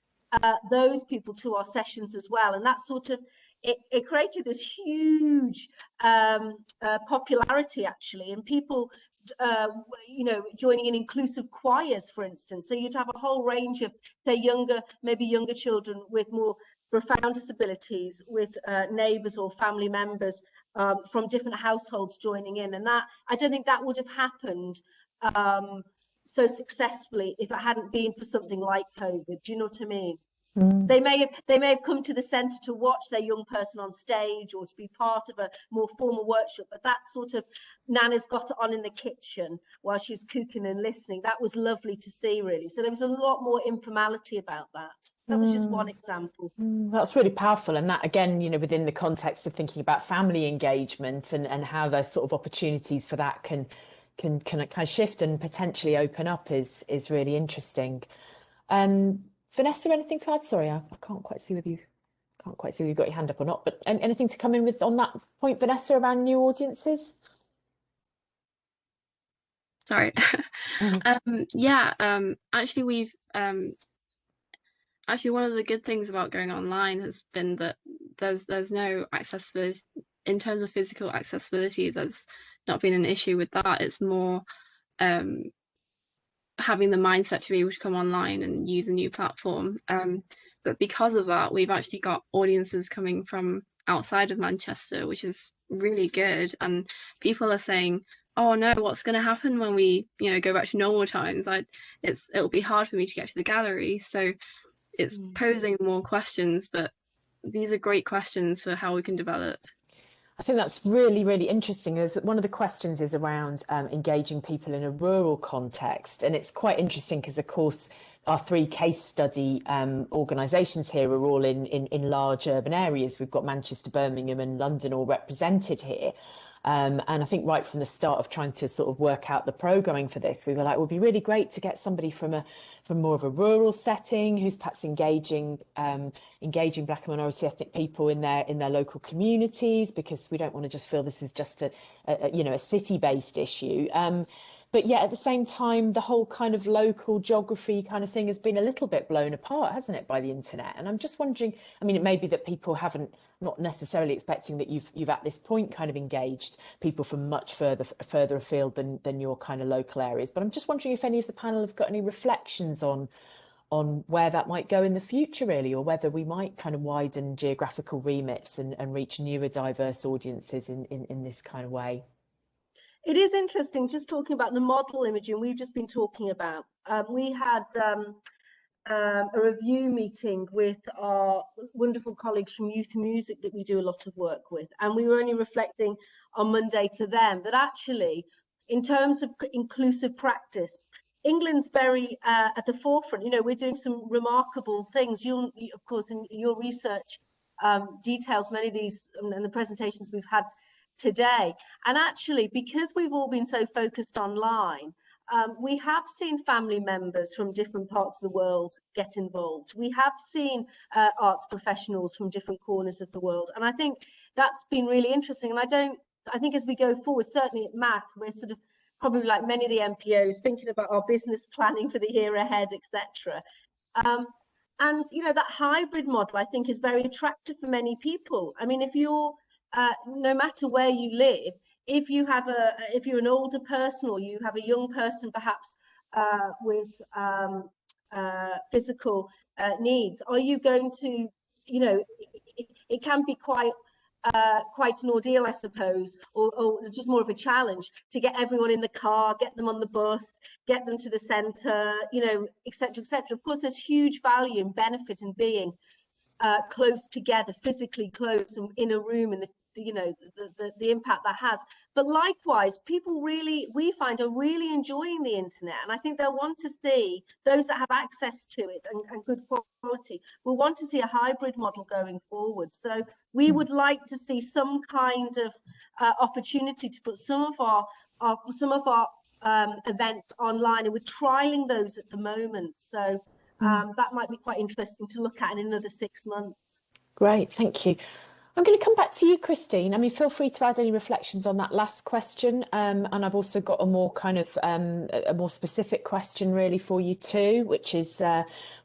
those people to our sessions as well, and that sort of it created this huge popularity actually, and people joining in inclusive choirs, for instance. So you'd have a whole range of, say, younger children with more profound disabilities, with neighbours or family members from different households joining in, and that, I don't think that would have happened so successfully if it hadn't been for something like COVID. Do you know what I mean? They may have come to the centre to watch their young person on stage or to be part of a more formal workshop, but that sort of Nana's got it on in the kitchen while she's cooking and listening. That was lovely to see, really. So there was a lot more informality about that. That was just one example. That's really powerful, and that again, within the context of thinking about family engagement and how those sort of opportunities for that can kind of shift and potentially open up is really interesting. Vanessa, anything to add? Sorry, I can't quite see whether you've got your hand up or not, but anything to come in with on that point, Vanessa, around new audiences? Sorry. Actually we've actually one of the good things about going online has been that there's no accessibility in terms of physical accessibility. There's not been an issue with that. It's more having the mindset to be able to come online and use a new platform. But because of that, we've actually got audiences coming from outside of Manchester, which is really good, and people are saying, oh no, what's going to happen when we, you know, go back to normal times? It'll be hard for me to get to the gallery. So it's posing more questions, but these are great questions for how we can develop. I think that's really, really interesting. As one of the questions is around engaging people in a rural context. And it's quite interesting because, of course, our 3 case study organisations here are all in large urban areas. We've got Manchester, Birmingham and London all represented here. And I think right from the start of trying to sort of work out the programming for this, we were like, it would be really great to get somebody from more of a rural setting who's perhaps engaging Black and minority ethnic people in their local communities, because we don't want to just feel this is just a city-based issue. But yeah, at the same time, the whole kind of local geography kind of thing has been a little bit blown apart, hasn't it, by the internet? And I'm just wondering, I mean, it may be that people not necessarily expecting that you've at this point kind of engaged people from much further afield than your kind of local areas. But I'm just wondering if any of the panel have got any reflections on where that might go in the future, really, or whether we might kind of widen geographical remits and reach newer diverse audiences in this kind of way. It is interesting, just talking about the model Imogen we've just been talking about. We had a review meeting with our wonderful colleagues from Youth Music that we do a lot of work with. And we were only reflecting on Monday to them that actually, in terms of inclusive practice, England's very at the forefront. You know, we're doing some remarkable things. You'll, of course, in your research details many of these and the presentations we've had today. And actually, because we've all been so focused online, we have seen family members from different parts of the world get involved. We have seen arts professionals from different corners of the world. And I think that's been really interesting. And I think as we go forward, certainly at MAC, we're sort of probably like many of the MPOs thinking about our business planning for the year ahead, etc. And, you know, that hybrid model, I think, is very attractive for many people. I mean, if you're no matter where you live, if you're an older person or you have a young person perhaps with physical needs, are you going to, you know, it can be quite an ordeal, I suppose, or just more of a challenge to get everyone in the car, get them on the bus, get them to the centre, you know, etc., etc. Of course, there's huge value and benefit in being close together, physically close and in a room, and the impact that has. But likewise, people we find are really enjoying the internet, and I think they'll want to see, those that have access to it and good quality will want to see a hybrid model going forward. So we would like to see some kind of opportunity to put some of our events online, and we're trialing those at the moment. So that might be quite interesting to look at in another 6 months. Great, thank you. I'm going to come back to you, Christine. I mean, feel free to add any reflections on that last question. And I've also got a more kind of a more specific question really for you too, which is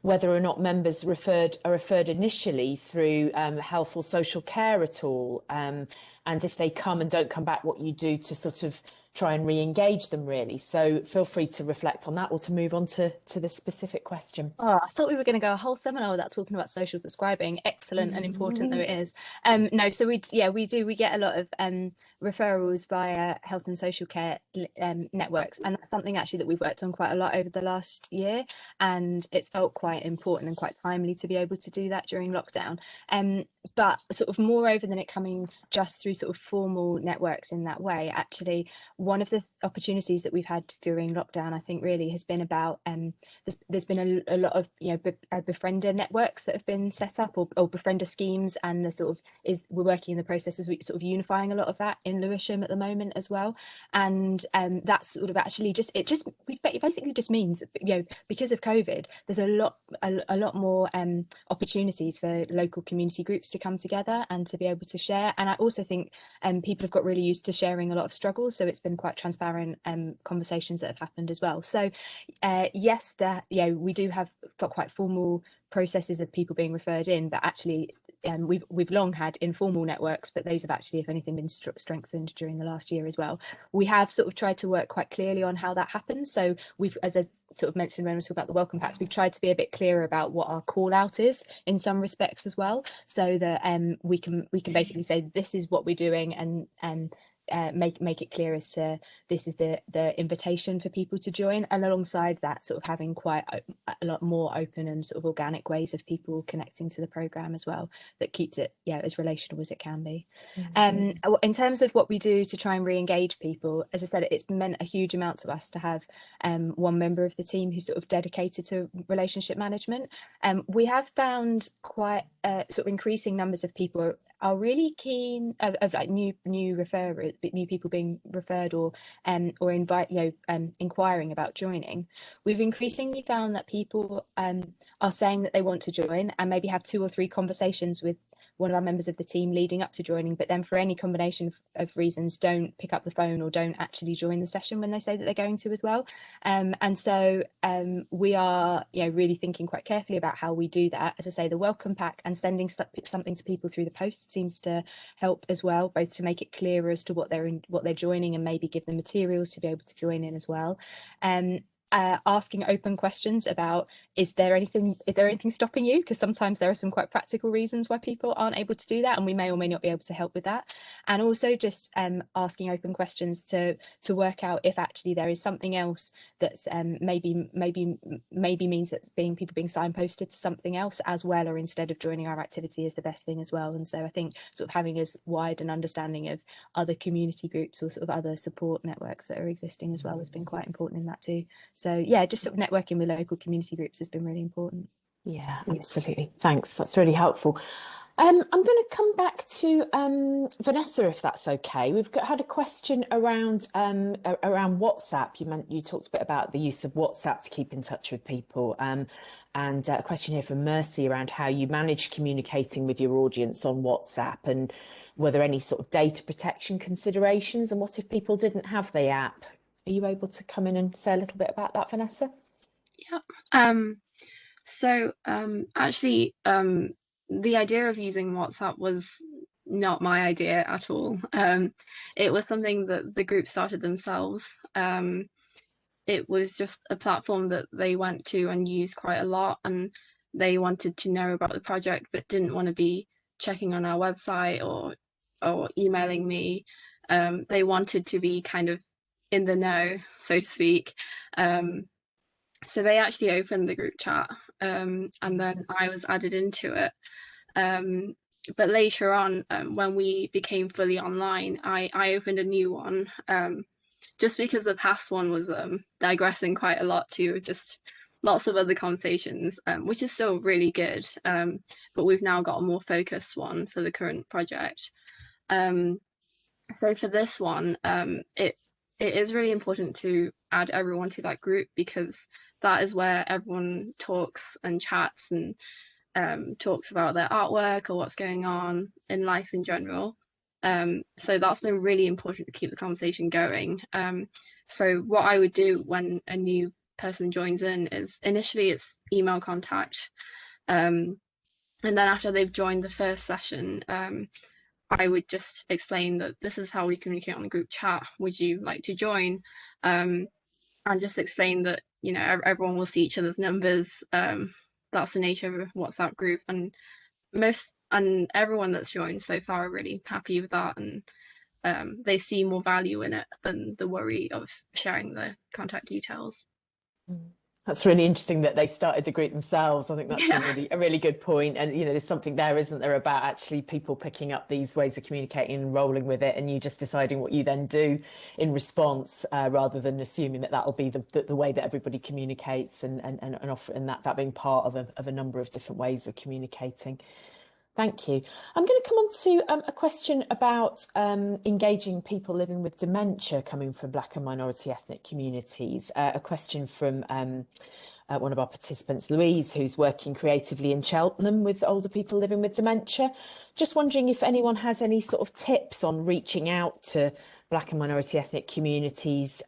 whether or not members are referred initially through health or social care at all. And if they come and don't come back, what you do to sort of try and re-engage them, really. So feel free to reflect on that or to move on to the specific question. Oh, I thought we were going to go a whole seminar without talking about social prescribing. Excellent and important though it is. No, so we get a lot of referrals via health and social care networks, and that's something actually that we've worked on quite a lot over the last year, and it's felt quite important and quite timely to be able to do that during lockdown. But sort of moreover than it coming just through sort of formal networks in that way, actually one of the opportunities that we've had during lockdown, I think, really has been about there's been a lot of befriender networks that have been set up, or befriender schemes, and the sort of we're working in the process of sort of unifying a lot of that in Lewisham at the moment as well. And that's sort of actually it basically just means that, you know, because of COVID, there's a lot more opportunities for local community groups to come together and to be able to share. And I also think people have got really used to sharing a lot of struggles, so it's been quite transparent conversations that have happened as well. So yes, we do have got quite formal processes of people being referred in, but actually we've long had informal networks, but those have actually, if anything, been strengthened during the last year as well. We have sort of tried to work quite clearly on how that happens. So we've, as I sort of mentioned when we talk about the welcome packs, we've tried to be a bit clearer about what our call out is in some respects as well, so that we can basically say this is what we're doing, and make it clear as to this is the invitation for people to join, and alongside that sort of having quite a lot more open and sort of organic ways of people connecting to the programme as well, that keeps it as relational as it can be. In terms of what we do to try and re-engage people, as I said, it's meant a huge amount to us to have one member of the team who's sort of dedicated to relationship management. We have found quite sort of increasing numbers of people are really keen of like new referrers, new people being referred or invite inquiring about joining. We've increasingly found that people are saying that they want to join and maybe have 2 or 3 conversations with one of our members of the team leading up to joining, but then for any combination of reasons don't pick up the phone or don't actually join the session when they say that they're going to as well. And so we are really thinking quite carefully about how we do that. As I say, the welcome pack and sending something to people through the post seems to help as well, both to make it clearer as to what they're joining and maybe give them materials to be able to join in as well. Asking open questions about is there anything stopping you, because sometimes there are some quite practical reasons why people aren't able to do that, and we may or may not be able to help with that. And also just asking open questions to work out if actually there is something else that's maybe means that people being signposted to something else as well, or instead of joining our activity is the best thing as well. And so I think sort of having as wide an understanding of other community groups or sort of other support networks that are existing as well has been quite important in that too. So yeah, just sort of networking with local community groups has been really important. Yeah, absolutely. Thanks. That's really helpful. I'm going to come back to Vanessa, if that's okay. We've had a question around WhatsApp. You talked a bit about the use of WhatsApp to keep in touch with people, and a question here from Mercy around how you manage communicating with your audience on WhatsApp, and were there any sort of data protection considerations, and what if people didn't have the app? Are you able to come in and say a little bit about that, Vanessa? Yeah. Actually, the idea of using WhatsApp was not my idea at all. It was something that the group started themselves. It was just a platform that they went to and used quite a lot, and they wanted to know about the project but didn't want to be checking on our website or emailing me. They wanted to be kind of in the know, so to speak. So they actually opened the group chat, and then I was added into it. But later on, when we became fully online, I opened a new one, just because the past one was digressing quite a lot to just lots of other conversations, which is still really good. But we've now got a more focused one for the current project. So for this one, it is really important to add everyone to that group, because that is where everyone talks and chats and talks about their artwork or what's going on in life in general. So that's been really important to keep the conversation going. So what I would do when a new person joins in is initially it's email contact. And then after they've joined the first session, I would just explain that this is how we communicate on the group chat. Would you like to join? And just explain that, everyone will see each other's numbers. That's the nature of a WhatsApp group, and everyone that's joined so far are really happy with that, and they see more value in it than the worry of sharing the contact details. That's really interesting that they started the group themselves. I think that's a really good point. And, there's something there, isn't there, about actually people picking up these ways of communicating and rolling with it, and you just deciding what you then do in response, rather than assuming that that'll be the way that everybody communicates, and that being part of a number of different ways of communicating. Thank you. I'm going to come on to a question about engaging people living with dementia coming from Black and minority ethnic communities. A question from one of our participants, Louise, who's working creatively in Cheltenham with older people living with dementia. Just wondering if anyone has any sort of tips on reaching out to Black and minority ethnic communities,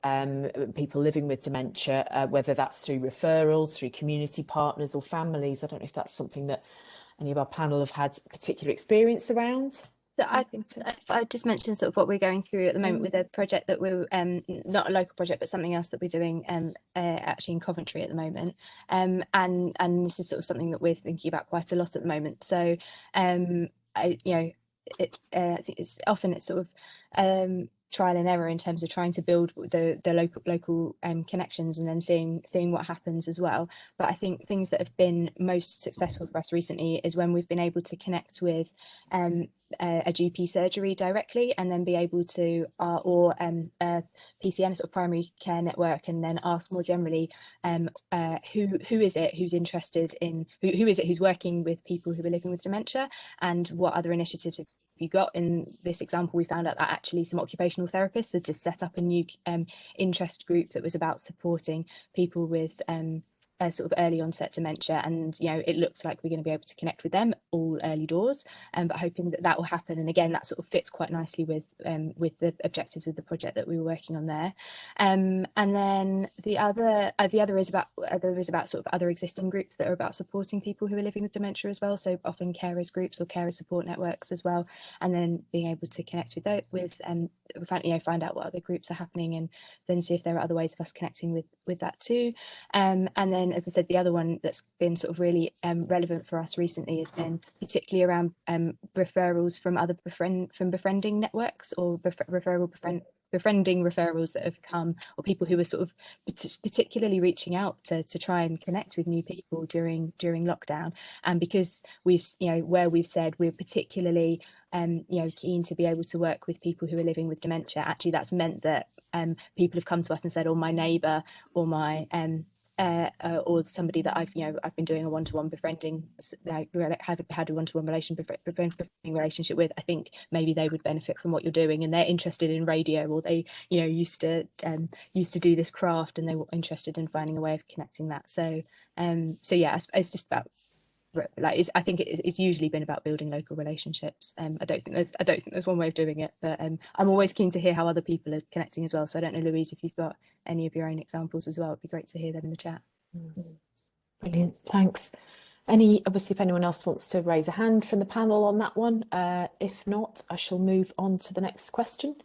people living with dementia, whether that's through referrals, through community partners or families. I don't know if that's something that any of our panel have had particular experience around? So I just mentioned sort of what we're going through at the moment with a project that we're not a local project, but something else that we're doing actually in Coventry at the moment, and this is sort of something that we're thinking about quite a lot at the moment. So I think it's sort of trial and error in terms of trying to build the local connections and then seeing what happens as well. But I think things that have been most successful for us recently is when we've been able to connect with a GP surgery directly, and then be able to or a PCN, sort of primary care network, and then ask more generally who is it who's interested in who is it who's working with people who are living with dementia, and what other initiatives have you got. In this example, we found out that actually some occupational therapists had just set up a new interest group that was about supporting people with sort of early onset dementia, and it looks like we're going to be able to connect with them all early doors, but hoping that will happen. And again, that sort of fits quite nicely with the objectives of the project that we were working on there. And then the other is about sort of other existing groups that are about supporting people who are living with dementia as well, so often carers groups or carer support networks as well, and then being able to connect with find out what other groups are happening, and then see if there are other ways of us connecting with that too. And then, as I said, the other one that's been sort of really relevant for us recently has been particularly around referrals from other befriending networks, or befriending referrals that have come, or people who are sort of particularly reaching out to try and connect with new people during lockdown. And because we've where we've said we're particularly keen to be able to work with people who are living with dementia, actually that's meant that people have come to us and said, oh, my neighbour or my or somebody that I've been doing a one-to-one befriending, had a one-to-one relationship with, I think maybe they would benefit from what you're doing, and they're interested in radio, or they used to do this craft, and they were interested in finding a way of connecting that. So yeah, it's just about, I think it's usually been about building local relationships. I don't think there's one way of doing it, but I'm always keen to hear how other people are connecting as well. So I don't know, Louise, if you've got any of your own examples as well, it'd be great to hear them in the chat. Brilliant, thanks. Obviously, if anyone else wants to raise a hand from the panel on that one, if not, I shall move on to the next question.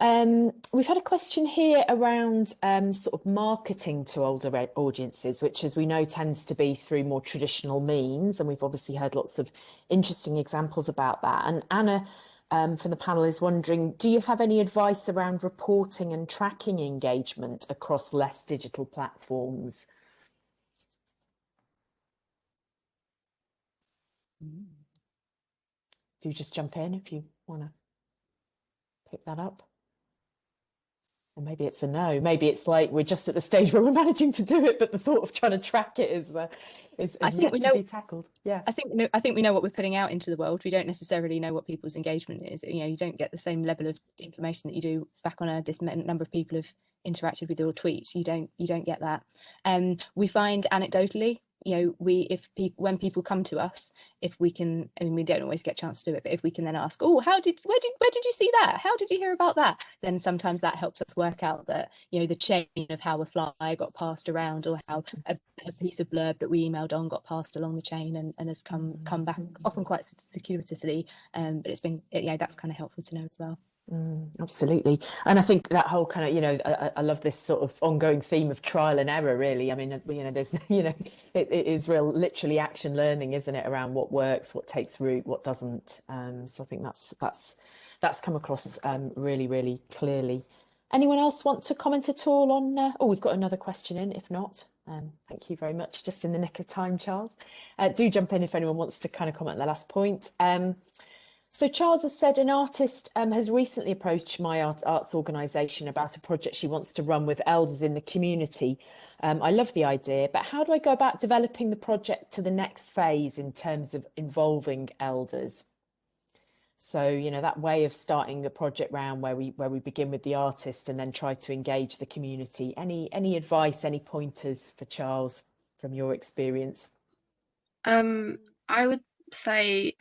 We've had a question here around sort of marketing to older audiences, which, as we know, tends to be through more traditional means, and we've obviously heard lots of interesting examples about that. And Anna from the panel is wondering, do you have any advice around reporting and tracking engagement across less digital platforms? Do just jump in if you want to pick that up. Or maybe it's a no. Maybe it's like we're just at the stage where we're managing to do it, but the thought of trying to track it is yet to be tackled. Yeah, I think we know what we're putting out into the world. We don't necessarily know what people's engagement is. You don't get the same level of information that you do back on this number of people have interacted with your tweets. You don't get that. We find anecdotally, when people come to us, if we can, and we don't always get a chance to do it, but if we can then ask, oh, where did you see that? How did you hear about that? Then sometimes that helps us work out that, the chain of how a fly got passed around, or how a piece of blurb that we emailed on got passed along the chain and has come back, often quite circuitously. But it's been, that's kind of helpful to know as well. Absolutely. And I think that whole kind of, I love this sort of ongoing theme of trial and error, really. I mean, there's, it is real, literally action learning, isn't it, around what works, what takes root, what doesn't. So I think that's come across really, really clearly. Anyone else want to comment at all on, we've got another question in, if not. Thank you very much, just in the nick of time, Charles. Do jump in if anyone wants to kind of comment on the last point. So Charles has said an artist has recently approached my arts organisation about a project she wants to run with elders in the community. I love the idea, but how do I go about developing the project to the next phase in terms of involving elders? So, that way of starting a project round where we begin with the artist and then try to engage the community. Any advice, any pointers for Charles from your experience? I would say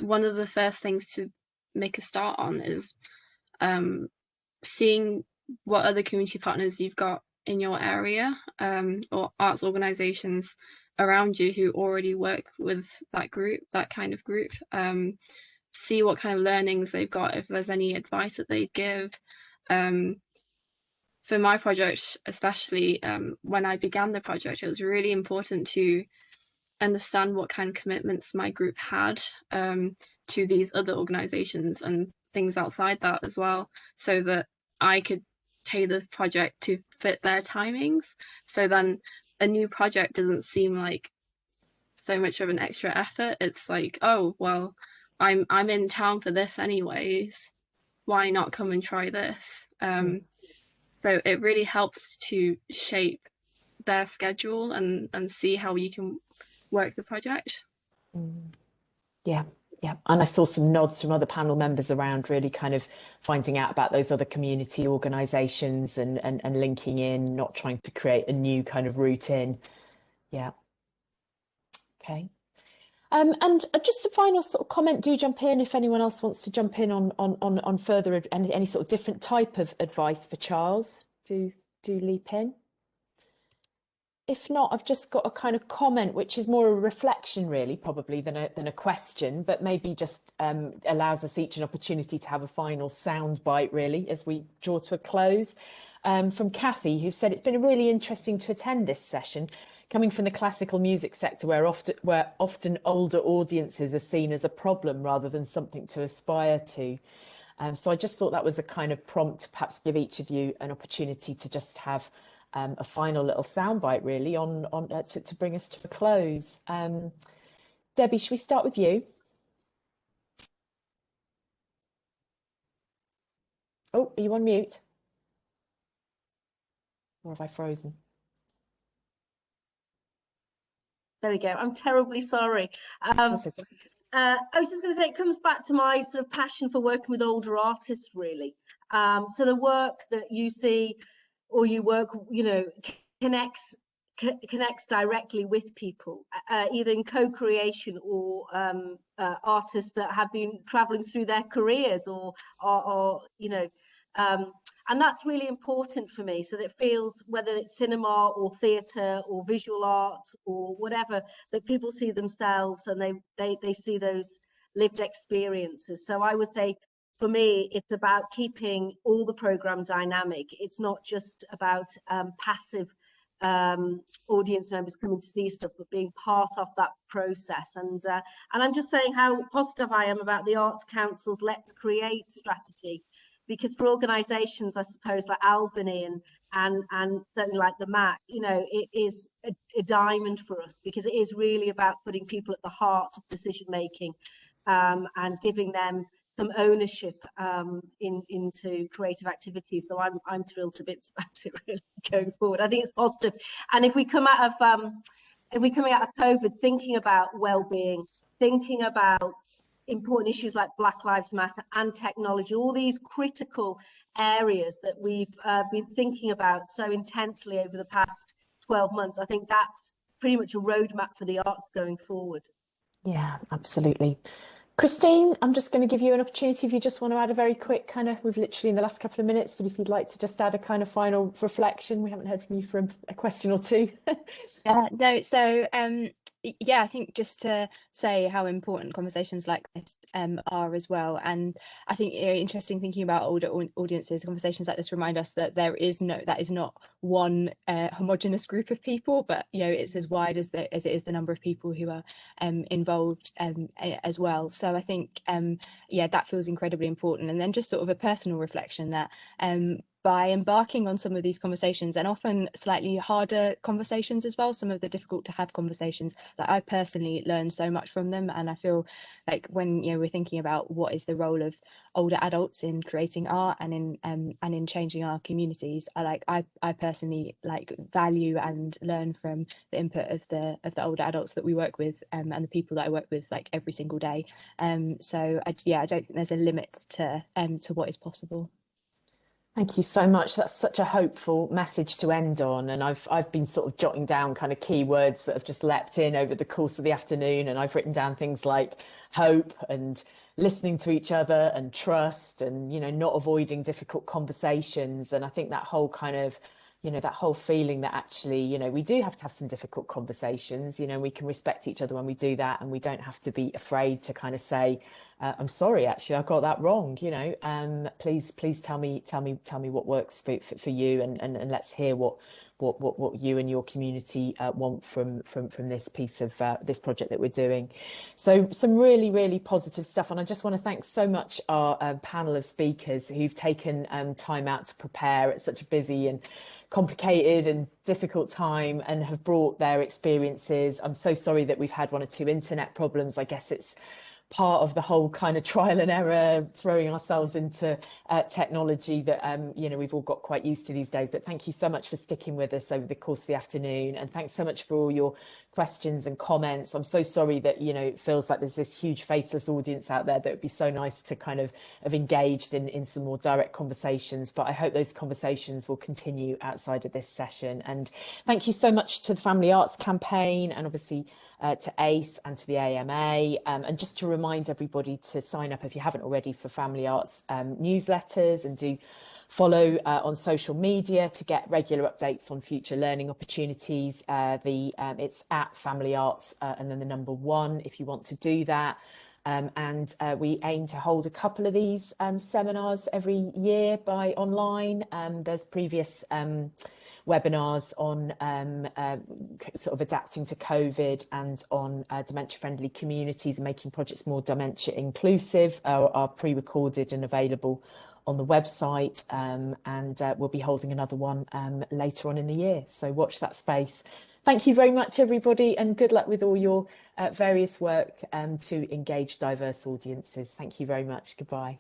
one of the first things to make a start on is seeing what other community partners you've got in your area, or arts organisations around you who already work with that group, that kind of group. See what kind of learnings they've got, if there's any advice that they give. For my project, especially when I began the project, it was really important to understand what kind of commitments my group had to these other organisations and things outside that as well, so that I could tailor the project to fit their timings. So then a new project doesn't seem like so much of an extra effort. It's like, oh, well, I'm in town for this anyways. Why not come and try this? So it really helps to shape their schedule and see how you can work the project. Yeah, yeah. And I saw some nods from other panel members around really kind of finding out about those other community organisations and linking in, not trying to create a new kind of route in. Yeah. Okay. And just a final sort of comment, do jump in if anyone else wants to jump in on further any sort of different type of advice for Charles. Do leap in. If not, I've just got a kind of comment, which is more a reflection really, probably than a question, but maybe just allows us each an opportunity to have a final sound bite really as we draw to a close. From Kathy, who said it's been really interesting to attend this session. Coming from the classical music sector, where often older audiences are seen as a problem rather than something to aspire to. So I just thought that was a kind of prompt to perhaps give each of you an opportunity to just have a final little soundbite, really, to bring us to a close. Debbie, should we start with you? Oh, are you on mute? Or have I frozen? There we go. I'm terribly sorry. I was just going to say, it comes back to my sort of passion for working with older artists, really. So the work that you see or you work, you know, connects directly with people, either in co-creation or artists that have been traveling through their careers or you know, and that's really important for me, so that it feels, whether it's cinema or theatre or visual art or whatever, that people see themselves and they see those lived experiences. So I would say, for me, it's about keeping all the programme dynamic. It's not just about passive audience members coming to see stuff, but being part of that process. And I'm just saying how positive I am about the Arts Council's Let's Create strategy, because for organisations, I suppose, like Albany and certainly like the MAC, you know, it is a diamond for us, because it is really about putting people at the heart of decision making and giving them some ownership into creative activities. So I'm thrilled to bits about it really going forward. I think it's positive. And if we come out of COVID thinking about well-being, thinking about important issues like Black Lives Matter and technology, all these critical areas that we've been thinking about so intensely over the past 12 months, I think that's pretty much a roadmap for the arts going forward. Yeah, absolutely. Christine, I'm just going to give you an opportunity if you just want to add a very quick kind of, we've literally in the last couple of minutes, but if you'd like to just add a kind of final reflection. We haven't heard from you for a question or two. No, so yeah, I think just to say how important conversations like this are as well. And I think interesting thinking about older audiences, conversations like this remind us that that is not one homogenous group of people, but you know, it's as wide as it is the number of people who are involved as well. So I think yeah, that feels incredibly important. And then just sort of a personal reflection that by embarking on some of these conversations, and often slightly harder conversations as well, some of the difficult to have conversations, that I personally learned so much from them. And I feel like when we're thinking about what is the role of older adults in creating art and in changing our communities, I personally value and learn from the input of the older adults that we work with and the people that I work with every single day. So I don't think there's a limit to what is possible. Thank you so much. That's such a hopeful message to end on. And I've been sort of jotting down kind of key words that have just leapt in over the course of the afternoon. And I've written down things like hope and listening to each other and trust and, not avoiding difficult conversations. And I think that whole kind of you know, that whole feeling that actually, you know, we do have to have some difficult conversations, you know, we can respect each other when we do that, and we don't have to be afraid to kind of say, I'm sorry, actually, I got that wrong, you know, please tell me what works for you, and let's hear what you and your community want from this piece of this project that we're doing. So some really positive stuff, and I just want to thank so much our panel of speakers who've taken time out to prepare at such a busy and complicated and difficult time, and have brought their experiences. I'm so sorry that we've had one or two internet problems. I guess it's part of the whole kind of trial and error, throwing ourselves into technology that you know, we've all got quite used to these days. But thank you so much for sticking with us over the course of the afternoon, and thanks so much for all your questions and comments. I'm so sorry that, you know, it feels like there's this huge faceless audience out there that would be so nice to kind of have engaged in some more direct conversations, but I hope those conversations will continue outside of this session. And thank you so much to the Family Arts Campaign, and obviously to ACE and to the AMA, and just to remind everybody to sign up, if you haven't already, for Family Arts newsletters, and do follow on social media to get regular updates on future learning opportunities. It's at Family Arts and then the number 1 if you want to do that. And we aim to hold a couple of these seminars every year by online. There's previous webinars on sort of adapting to COVID, and on dementia-friendly communities and making projects more dementia inclusive are pre-recorded and available on the website, and we'll be holding another one later on in the year, so watch that space. Thank you very much, everybody, and good luck with all your various work to engage diverse audiences. Thank you very much. Goodbye.